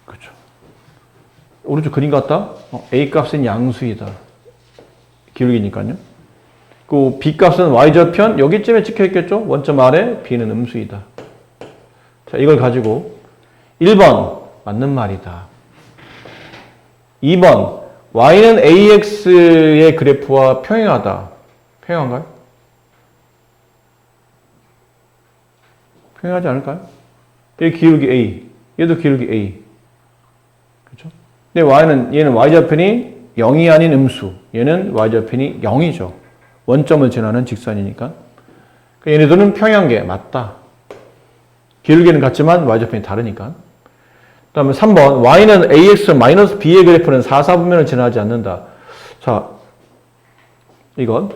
Speaker 1: 그렇죠. 오른쪽 그림 같다? a 값은 양수이다. 기울기니까요. 그 b 값은 y절편 여기쯤에 찍혀 있겠죠? 원점 아래 b는 음수이다. 자, 이걸 가지고 1번 맞는 말이다. 2번 y는 ax의 그래프와 평행하다. 평행한가요? 평행하지 않을까요? 얘 기울기 a, 얘도 기울기 a. 그렇죠? 근데 얘는 y절편이 0이 아닌 음수, 얘는 y절편이 0이죠. 원점을 지나는 직선이니까. 얘네들은 평행한 맞다. 기울기는 같지만 y절편이 다르니까. 그 다음에 3번 y는 ax-b의 그래프는 4, 4분면을 지나지 않는다. 자, 이건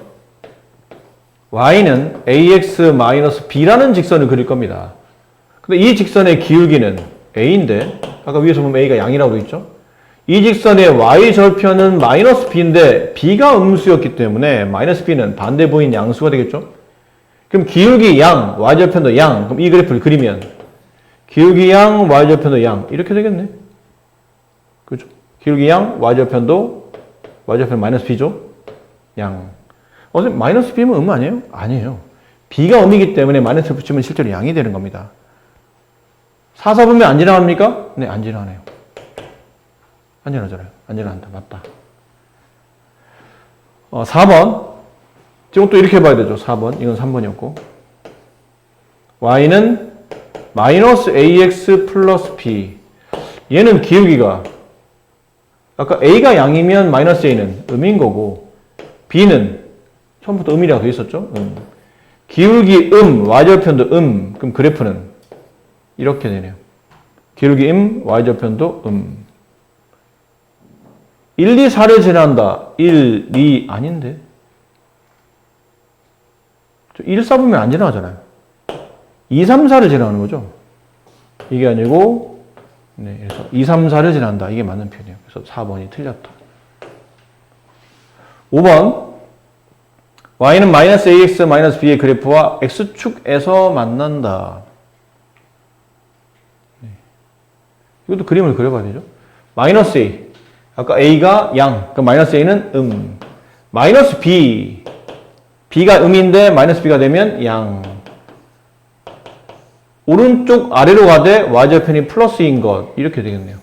Speaker 1: y는 ax-b라는 직선을 그릴 겁니다. 근데 이 직선의 기울기는 a인데 아까 위에서 보면 a가 양이라고 되어 있죠? 이 직선의 y절편은 마이너스 b인데 b가 음수였기 때문에 마이너스 b는 반대 부인 양수가 되겠죠? 그럼 기울기 양, y절편도 양. 그럼 이 그래프를 그리면 기울기 양, y절편도 양. 이렇게 되겠네. 그죠? 기울기 양, y절편 마이너스 b죠? 양. 마이너스 b면 음 아니에요? 아니에요. b가 음이기 때문에 마이너스 붙이면 실제로 양이 되는 겁니다. 4, 4분면 안 지나갑니까? 네, 안 지나가네요. 안 지나잖아요. 안 지나간다. 맞다. 4번. 지금 또 이렇게 봐야 되죠. 4번. 이건 3번이었고. y는 마이너스 ax 플러스 b. 얘는 기울기가 아까 a가 양이면 마이너스 a는 음인 거고 b는 처음부터 음이라고 돼 있었죠. 기울기 y절편도 그럼 그래프는 이렇게 되네요. 기울기 y절편도 1, 2, 4를 지난다. 1, 2 아닌데 1, 4 보면 안 지나가잖아요. 2, 3, 4를 지나가는 거죠. 이게 아니고 네, 그래서 2, 3, 4를 지난다. 이게 맞는 표현이에요. 그래서 4번이 틀렸다. 5번 y는 마이너스 ax 마이너스 b의 그래프와 x축에서 만난다. 네. 이것도 그림을 그려봐야 되죠. 마이너스 a 아까 a가 양 그럼 마이너스 a는 마이너스 b b가 음인데 마이너스 b가 되면 양 오른쪽 아래로 가되 y절편이 플러스인 것 이렇게 되겠네요.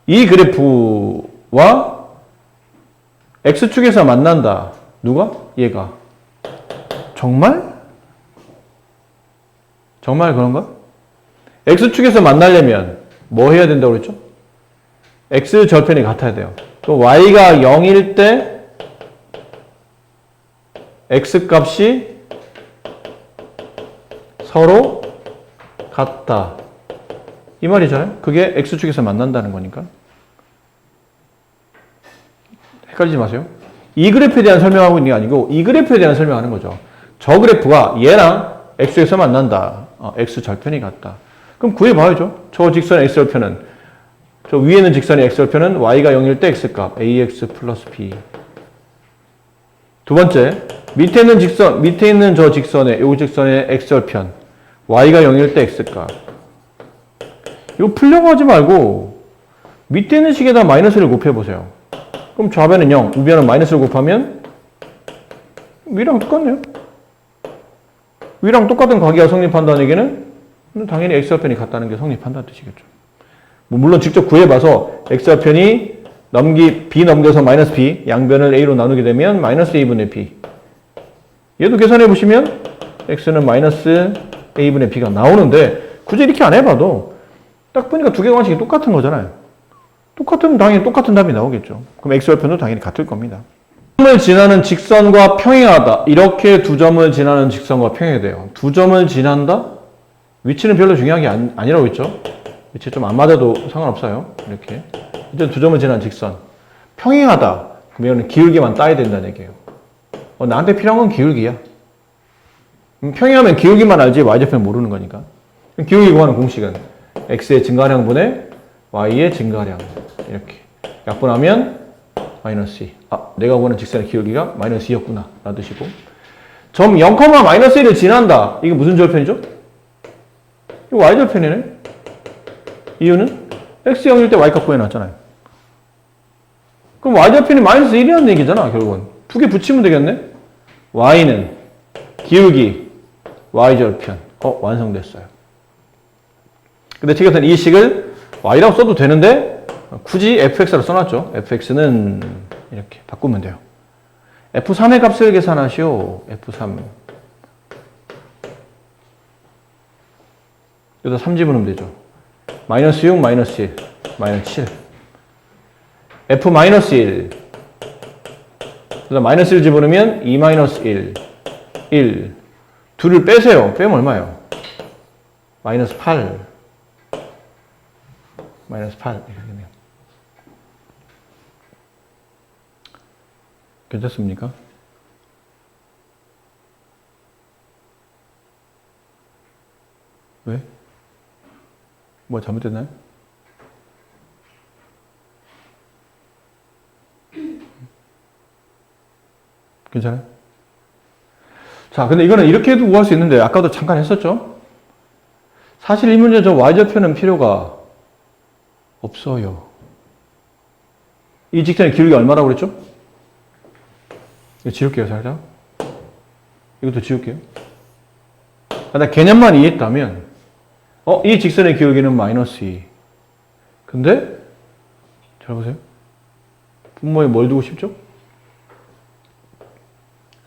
Speaker 1: 이 그래프와 x축에서 만난다. 누가? 얘가. 정말? 정말 그런가? x축에서 만나려면 뭐 해야 된다고 그랬죠? x절편이 같아야 돼요. 그럼 y가 0일 때 x값이 서로 같다. 이 말이잖아요. 그게 x축에서 만난다는 거니까. 헷갈리지 마세요. 이 그래프에 대한 설명하고 있는 게 아니고 이 그래프에 대한 설명하는 거죠. 저 그래프가 얘랑 x에서 만난다. x절편이 같다. 그럼 구해봐야죠. 저 직선의 x절편은 저 위에 있는 직선의 x절편은 y가 0일 때 x값 ax 플러스 b. 두 번째 밑에 있는 저 직선의 요 직선의 x절편 y가 0일 때 x값. 이거 풀려고 하지 말고 밑에 있는 식에다 마이너스를 곱해보세요. 그럼 좌변은 0, 우변은 마이너스를 곱하면 위랑 똑같네요. 위랑 똑같은 관계가 성립한다는 얘기는 당연히 x절편이 같다는 게 성립한다는 뜻이겠죠. 물론 직접 구해봐서 x절편이 b 넘겨서 마이너스 b, 양변을 a로 나누게 되면 마이너스 a분의 b. 얘도 계산해보시면 x는 마이너스 a분의 b가 나오는데 굳이 이렇게 안 해봐도 딱 보니까 두 개 관식이 똑같은 거잖아요. 똑같으면 당연히 똑같은 답이 나오겠죠. 그럼 x절편도 당연히 같을 겁니다. 두 점을 지나는 직선과 평행하다. 이렇게 두 점을 지나는 직선과 평행해돼요. 두 점을 지난다? 위치는 별로 중요한 게 아니라고 했죠. 위치 좀 안 맞아도 상관없어요. 이렇게. 이제 두 점을 지나는 직선. 평행하다. 그러면 기울기만 따야 된다는 얘기예요. 나한테 필요한 건 기울기야. 평행하면 기울기만 알지 y절편 모르는 거니까. 기울기 구하는 공식은 x의 증가량분의 y의 증가량. 이렇게. 약분하면 마이너스 2. 내가 구하는 직선의 기울기가 마이너스 2였구나. 라는 뜻이고. 점 0, 마이너스 1을 지난다. 이게 무슨 절편이죠? 이거 y절편이네. 이유는 x 0일 때 y값 구해놨잖아요. 그럼 y절편이 마이너스 1이라는 얘기잖아. 결국은. 두 개 붙이면 되겠네. y는 기울기 y절편. 완성됐어요. 근데 책에서는 이 식을 y라고 써도 되는데 굳이 fx로 써놨죠. fx는 이렇게 바꾸면 돼요. f3의 값을 계산하시오. f3. 여기다 3 집어넣으면 되죠. 마이너스 6, 마이너스 1, 마이너스 7. f 마이너스 1. 그래서 마이너스 1 집어넣으면 2 마이너스 1, 1. 2를 빼세요. 빼면 얼마예요? 마이너스 8. 마이너스 8. 이렇게 되네요. 괜찮습니까? 왜? 뭐 잘못됐나요? 괜찮아요? 자, 근데 이거는 이렇게도 구할 수 있는데 아까도 잠깐 했었죠? 사실 이 문제 저 y절편은 필요가 없어요. 이 직선의 기울기 얼마라고 그랬죠? 이거 지울게요, 살짝. 이것도 지울게요. 근데 개념만 이해했다면 이 직선의 기울기는 마이너스 2. 근데 잘 보세요. 분모에 뭘 두고 싶죠?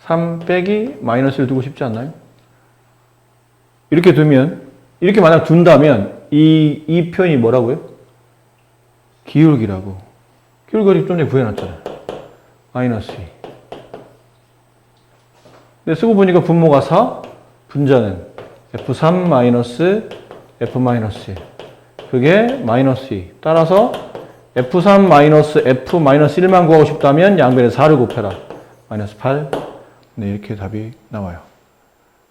Speaker 1: 3 빼기 마이너스 1 두고 싶지 않나요? 이렇게 두면, 이렇게 만약 둔다면 이 표현이 뭐라고요? 기울기라고. 기울기 좀 전에 구해놨잖아요. 마이너스 2. 근데 쓰고 보니까 분모가 4, 분자는 F3 마이너스 F 마이너스 1. 그게 마이너스 2. 따라서 F3 마이너스 F 마이너스 1만 구하고 싶다면 양변에 4를 곱해라. 마이너스 8. 네, 이렇게 답이 나와요.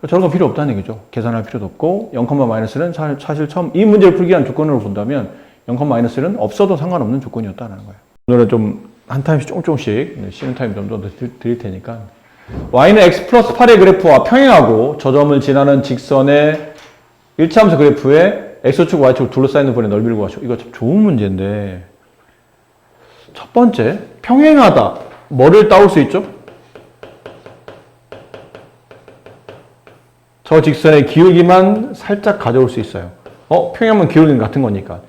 Speaker 1: 저런 거 필요 없다는 얘기죠. 계산할 필요도 없고 0, 마이너스는 사실 처음 이 문제를 풀기 위한 조건으로 본다면 0, 마이너스는 없어도 상관없는 조건이었다는 거예요. 오늘은 좀 한 타임씩 조금씩 쉬는 타임 좀 더 드릴 테니까 y는 x 플러스 8의 그래프와 평행하고 저 점을 지나는 직선의 일차함수 그래프에 x축, y축을 둘러싸이는 부분의 넓이를 구하시오. 이거 참 좋은 문제인데 첫 번째, 평행하다. 뭐를 따올 수 있죠? 저 직선의 기울기만 살짝 가져올 수 있어요. 평행하면 기울기는 같은 거니까.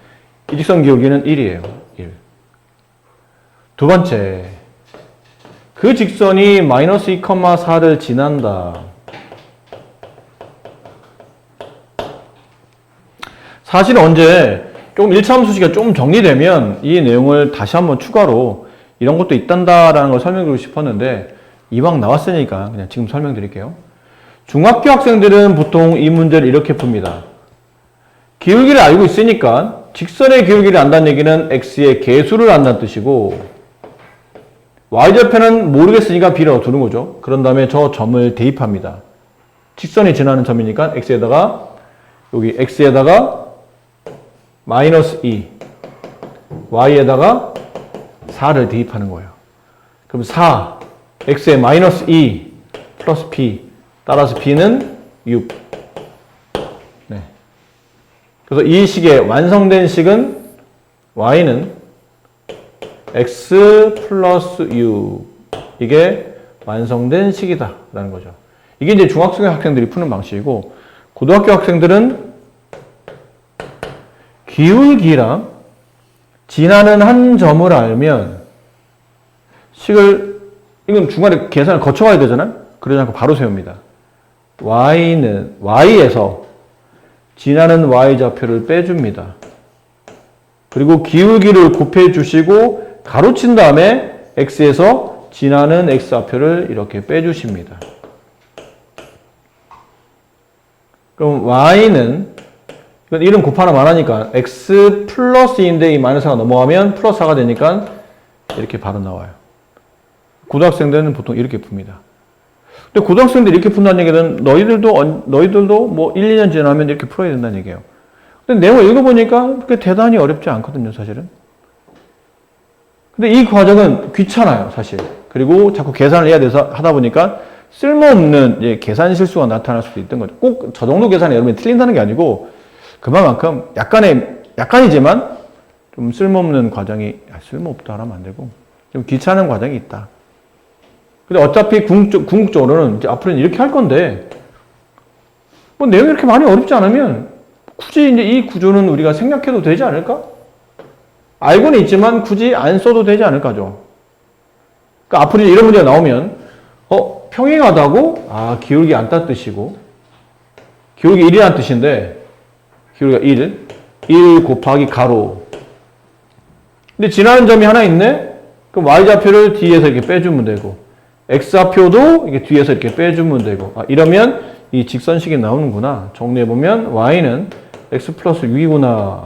Speaker 1: 이 직선 기울기는 1이에요. 1. 두 번째, 그 직선이 마이너스 2,4를 지난다. 사실 언제 조금 1차함수 수식이 좀 정리되면 이 내용을 다시 한번 추가로 이런 것도 있단다라는 걸 설명드리고 싶었는데 이왕 나왔으니까 그냥 지금 설명드릴게요. 중학교 학생들은 보통 이 문제를 이렇게 풉니다. 기울기를 알고 있으니까 직선의 기울기를 안다는 얘기는 x의 개수를 안다는 뜻이고 y절편은 모르겠으니까 b를 두는 거죠. 그런 다음에 저 점을 대입합니다. 직선이 지나는 점이니까 x에다가 여기 x에다가 마이너스 2 y에다가 4를 대입하는 거예요. 그럼 4 x에 마이너스 2 플러스 b 따라서 b는 6. 네. 그래서 이 식의 완성된 식은 y는 x 플러스 6. 이게 완성된 식이다 라는 거죠. 이게 이제 중학생 학생들이 푸는 방식이고 고등학교 학생들은 기울기랑 지나는 한 점을 알면 식을 이건 중간에 계산을 거쳐가야 되잖아요. 그러지 않고 바로 세웁니다. y는 y에서 지나는 y좌표를 빼줍니다. 그리고 기울기를 곱해 주시고 가로친 다음에 x에서 지나는 x좌표를 이렇게 빼주십니다. 그럼 y는 이건 1은 곱하나 말하니까 x 플러스 2인데 이 마이너스 4가 넘어가면 플러스 4가 되니까 이렇게 바로 나와요. 고등학생들은 보통 이렇게 풉니다. 근데 고등학생들이 이렇게 푼다는 얘기는 너희들도 뭐 1, 2년 지나면 이렇게 풀어야 된다는 얘기예요. 근데 내용을 읽어보니까 그렇게 대단히 어렵지 않거든요, 사실은. 근데 이 과정은 귀찮아요, 사실. 그리고 자꾸 계산을 해야 돼서 하다 보니까 쓸모없는 계산 실수가 나타날 수도 있던 거죠. 꼭 저 정도 계산이 여러분이 틀린다는 게 아니고 그만큼 약간이지만 좀 쓸모없는 과정이, 쓸모없다 하면 안 되고 좀 귀찮은 과정이 있다. 근데 어차피 궁극적으로는 이제 앞으로는 이렇게 할 건데 뭐 내용이 이렇게 많이 어렵지 않으면 굳이 이제 이 구조는 우리가 생략해도 되지 않을까? 알고는 있지만 굳이 안 써도 되지 않을까죠. 그러니까 앞으로 이런 문제가 나오면 평행하다고? 기울기 안 딴 뜻이고 기울기 1이라는 뜻인데 기울기가 1 곱하기 가로. 근데 지나는 점이 하나 있네? 그럼 y좌표를 뒤에서 이렇게 빼주면 되고 x좌표도 이게 뒤에서 이렇게 빼주면 되고 이러면 이 직선식이 나오는구나. 정리해보면 y는 x 플러스 6이구나.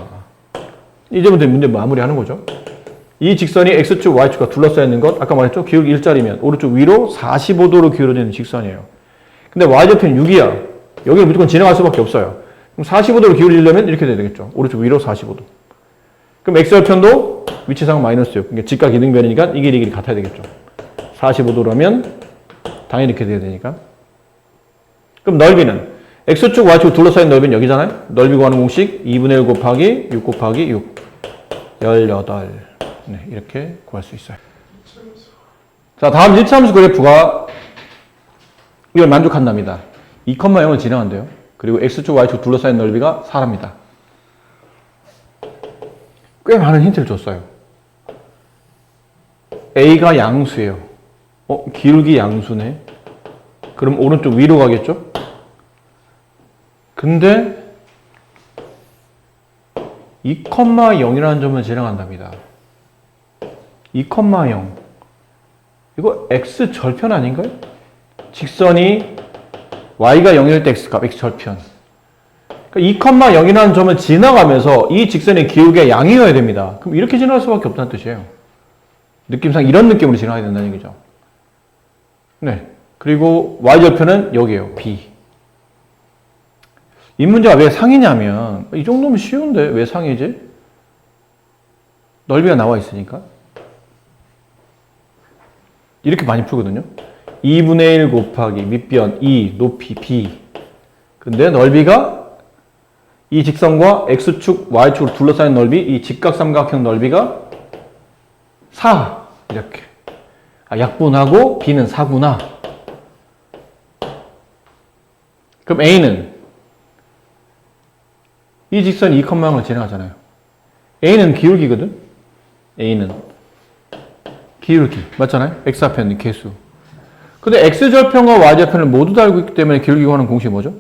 Speaker 1: 이제부터 문제 마무리하는 거죠. 이 직선이 x축, y축과 둘러싸여 있는 것, 아까 말했죠? 기울기 1짜리면 오른쪽 위로 45도로 기울어지는 직선이에요. 근데 y좌표는 6이야. 여기를 무조건 지나갈 수밖에 없어요. 그럼 45도로 기울이려면 이렇게 돼야 되겠죠. 오른쪽 위로 45도. 그럼 x절편도 위치상 마이너스 6. 그러니까 직각 이등변이니까 이 길이 같아야 되겠죠. 45도라면 당연히 이렇게 돼야 되니까. 그럼 넓이는 x축, y축 둘러싸인 넓이는 여기잖아요. 넓이 구하는 공식 2분의 1 곱하기 6 곱하기 6. 18. 네, 이렇게 구할 수 있어요. 자, 다음 1차함수 그래프가 이걸 만족한답니다. 2,0을 지나간대요. 그리고 x축, y축 둘러싸인 넓이가 4랍니다. 꽤 많은 힌트를 줬어요. A가 양수예요. 기울기 양수네. 그럼 오른쪽 위로 가겠죠? 근데 2,0이라는 점을 지나간답니다. 2,0. 이거 x 절편 아닌가요? 직선이 y가 0일 때 x값, x 절편. 그러니까 2,0이라는 점을 지나가면서 이 직선의 기울기가 양이어야 됩니다. 그럼 이렇게 지나갈 수밖에 없다는 뜻이에요. 느낌상 이런 느낌으로 지나가야 된다는 얘기죠. 네. 그리고 y절편은 여기에요. b. 이 문제가 왜 상이냐면 이 정도면 쉬운데 왜 상이지? 넓이가 나와 있으니까. 이렇게 많이 풀거든요. 2분의 1 곱하기 밑변 2 높이 b. 근데 넓이가 이 직선과 x축, y축으로 둘러싸인 넓이, 이 직각삼각형 넓이가 4. 이렇게. 약분하고 b는 4구나. 그럼 a는 이 직선 2,0을 지나가잖아요. a는 기울기거든. a는 기울기 맞잖아요. x좌편 개수. 근데 x절편과 y절편을 모두 다 알고 있기 때문에 기울기 구하는 공식이 뭐죠?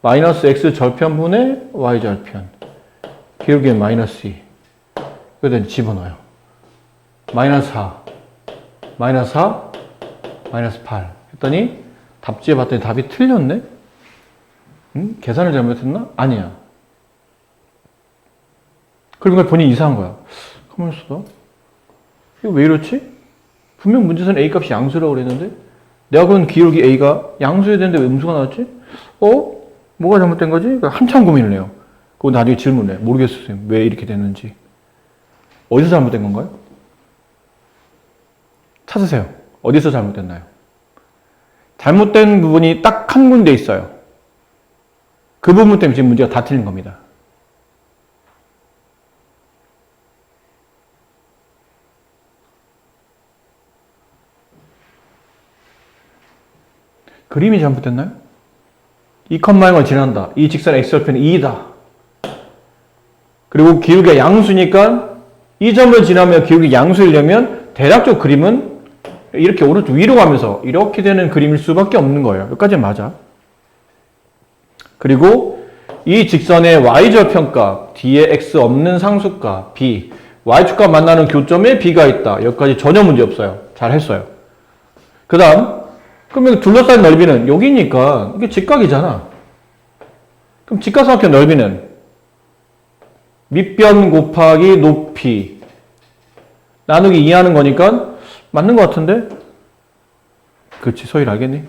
Speaker 1: 마이너스 x절편분의 y절편. 기울기는 마이너스 2. 여기다 집어넣어요. 마이너스 4, 마이너스 4, 마이너스 8 했더니 답지에 봤더니 답이 틀렸네? 응? 계산을 잘못했나? 아니야. 그러니까 본인이 이상한 거야. 가만히 있어. 이거 왜 이렇지? 분명 문제에서는 a 값이 양수라고 그랬는데 내가 그런 기울기 a가 양수여야 되는데 왜 음수가 나왔지? 뭐가 잘못된 거지? 한참 고민을 해요. 그거 나중에 질문을 해. 모르겠어요, 선생님. 왜 이렇게 됐는지. 어디서 잘못된 건가요? 찾으세요. 어디서 잘못됐나요? 잘못된 부분이 딱 한 군데 있어요. 그 부분 때문에 지금 문제가 다 틀린 겁니다. 그림이 잘못됐나요? 2,0을 지난다. 이 직선 x절편이 2다. 그리고 기울기가 양수니까 이 점을 지나면 기울기 양수이려면 대략적 그림은 이렇게 오른쪽 위로 가면서 이렇게 되는 그림일 수밖에 없는 거예요. 여기까지 맞아. 그리고 이 직선의 y절편값, 뒤에 x 없는 상수값, b, y축과 만나는 교점에 b가 있다. 여기까지 전혀 문제 없어요. 잘 했어요. 그 다음 그럼 둘러싼 넓이는 여기니까 이게 직각이잖아. 그럼 직각삼각형 넓이는 밑변 곱하기 높이 나누기 2 하는 거니까 맞는 것 같은데? 그렇지, 소희를 알겠니?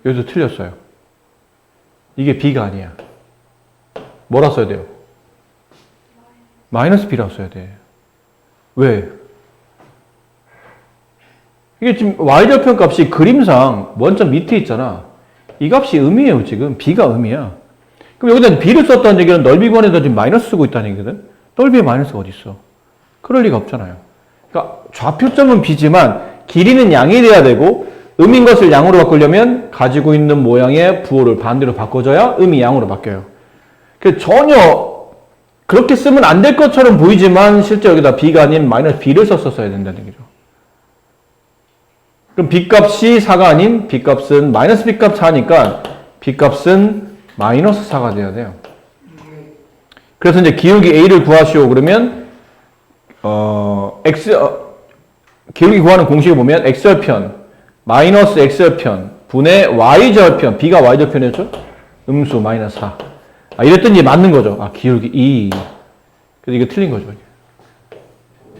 Speaker 1: 여기서 틀렸어요. 이게 b가 아니야. 뭐라 써야 돼요? 마이너스 b라고 써야 돼. 왜? 이게 지금 y절편 값이 그림상 원점 밑에 있잖아. 이 값이 음이에요, 지금. b가 음이야. 그럼 여기다 b를 썼다는 얘기는 넓이 구간에다 지금 마이너스 쓰고 있다는 얘기거든? 넓이에 마이너스가 어디 있어? 그럴 리가 없잖아요. 그러니까 좌표점은 b지만 길이는 양이 돼야 되고 음인 것을 양으로 바꾸려면 가지고 있는 모양의 부호를 반대로 바꿔줘야 음이 양으로 바뀌어요. 전혀 그렇게 쓰면 안 될 것처럼 보이지만 실제 여기다 b가 아닌 마이너스 b를 썼어야 된다는 얘기죠. 그럼 b값이 4가 아닌 b값은 마이너스 b값 4니까 b값은 마이너스 4가 돼야 돼요. 그래서 이제 기울기 a를 구하시오 그러면 기울기 구하는 공식을 보면 x절편 마이너스 x절편 분의 y절편 b가 y절편이었죠? 음수 마이너스 4 이랬더니 맞는 거죠. 기울기 2 그래서 이게 틀린 거죠.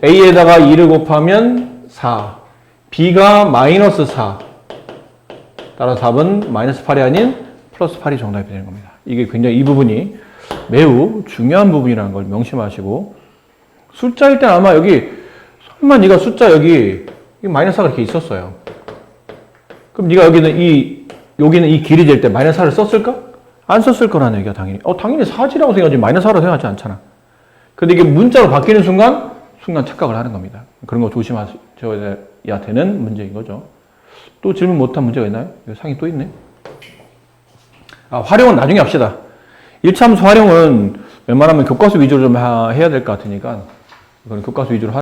Speaker 1: a에다가 2를 곱하면 4 b가 마이너스 4 따라서 답은 마이너스 8이 아닌 플러스 8이 정답이 되는 겁니다. 이게 굉장히 이 부분이 매우 중요한 부분이라는 걸 명심하시고 숫자일 땐 아마 여기 설마 네가 숫자 여기 마이너스 4가 이렇게 있었어요. 그럼 네가 여기는 이 길이 될 때 마이너스 4를 썼을까? 안 썼을 거라는 얘기야 당연히. 당연히 4지라고 생각하지 마이너스 4라고 생각하지 않잖아. 근데 이게 문자로 바뀌는 순간 착각을 하는 겁니다. 그런 거 조심하셔야 되는 문제인 거죠. 또 질문 못한 문제가 있나요? 여기 상이 또 있네. 활용은 나중에 합시다. 1차함수 활용은 웬만하면 교과서 위주로 좀 해야 될 것 같으니까 이거는 교과서 위주로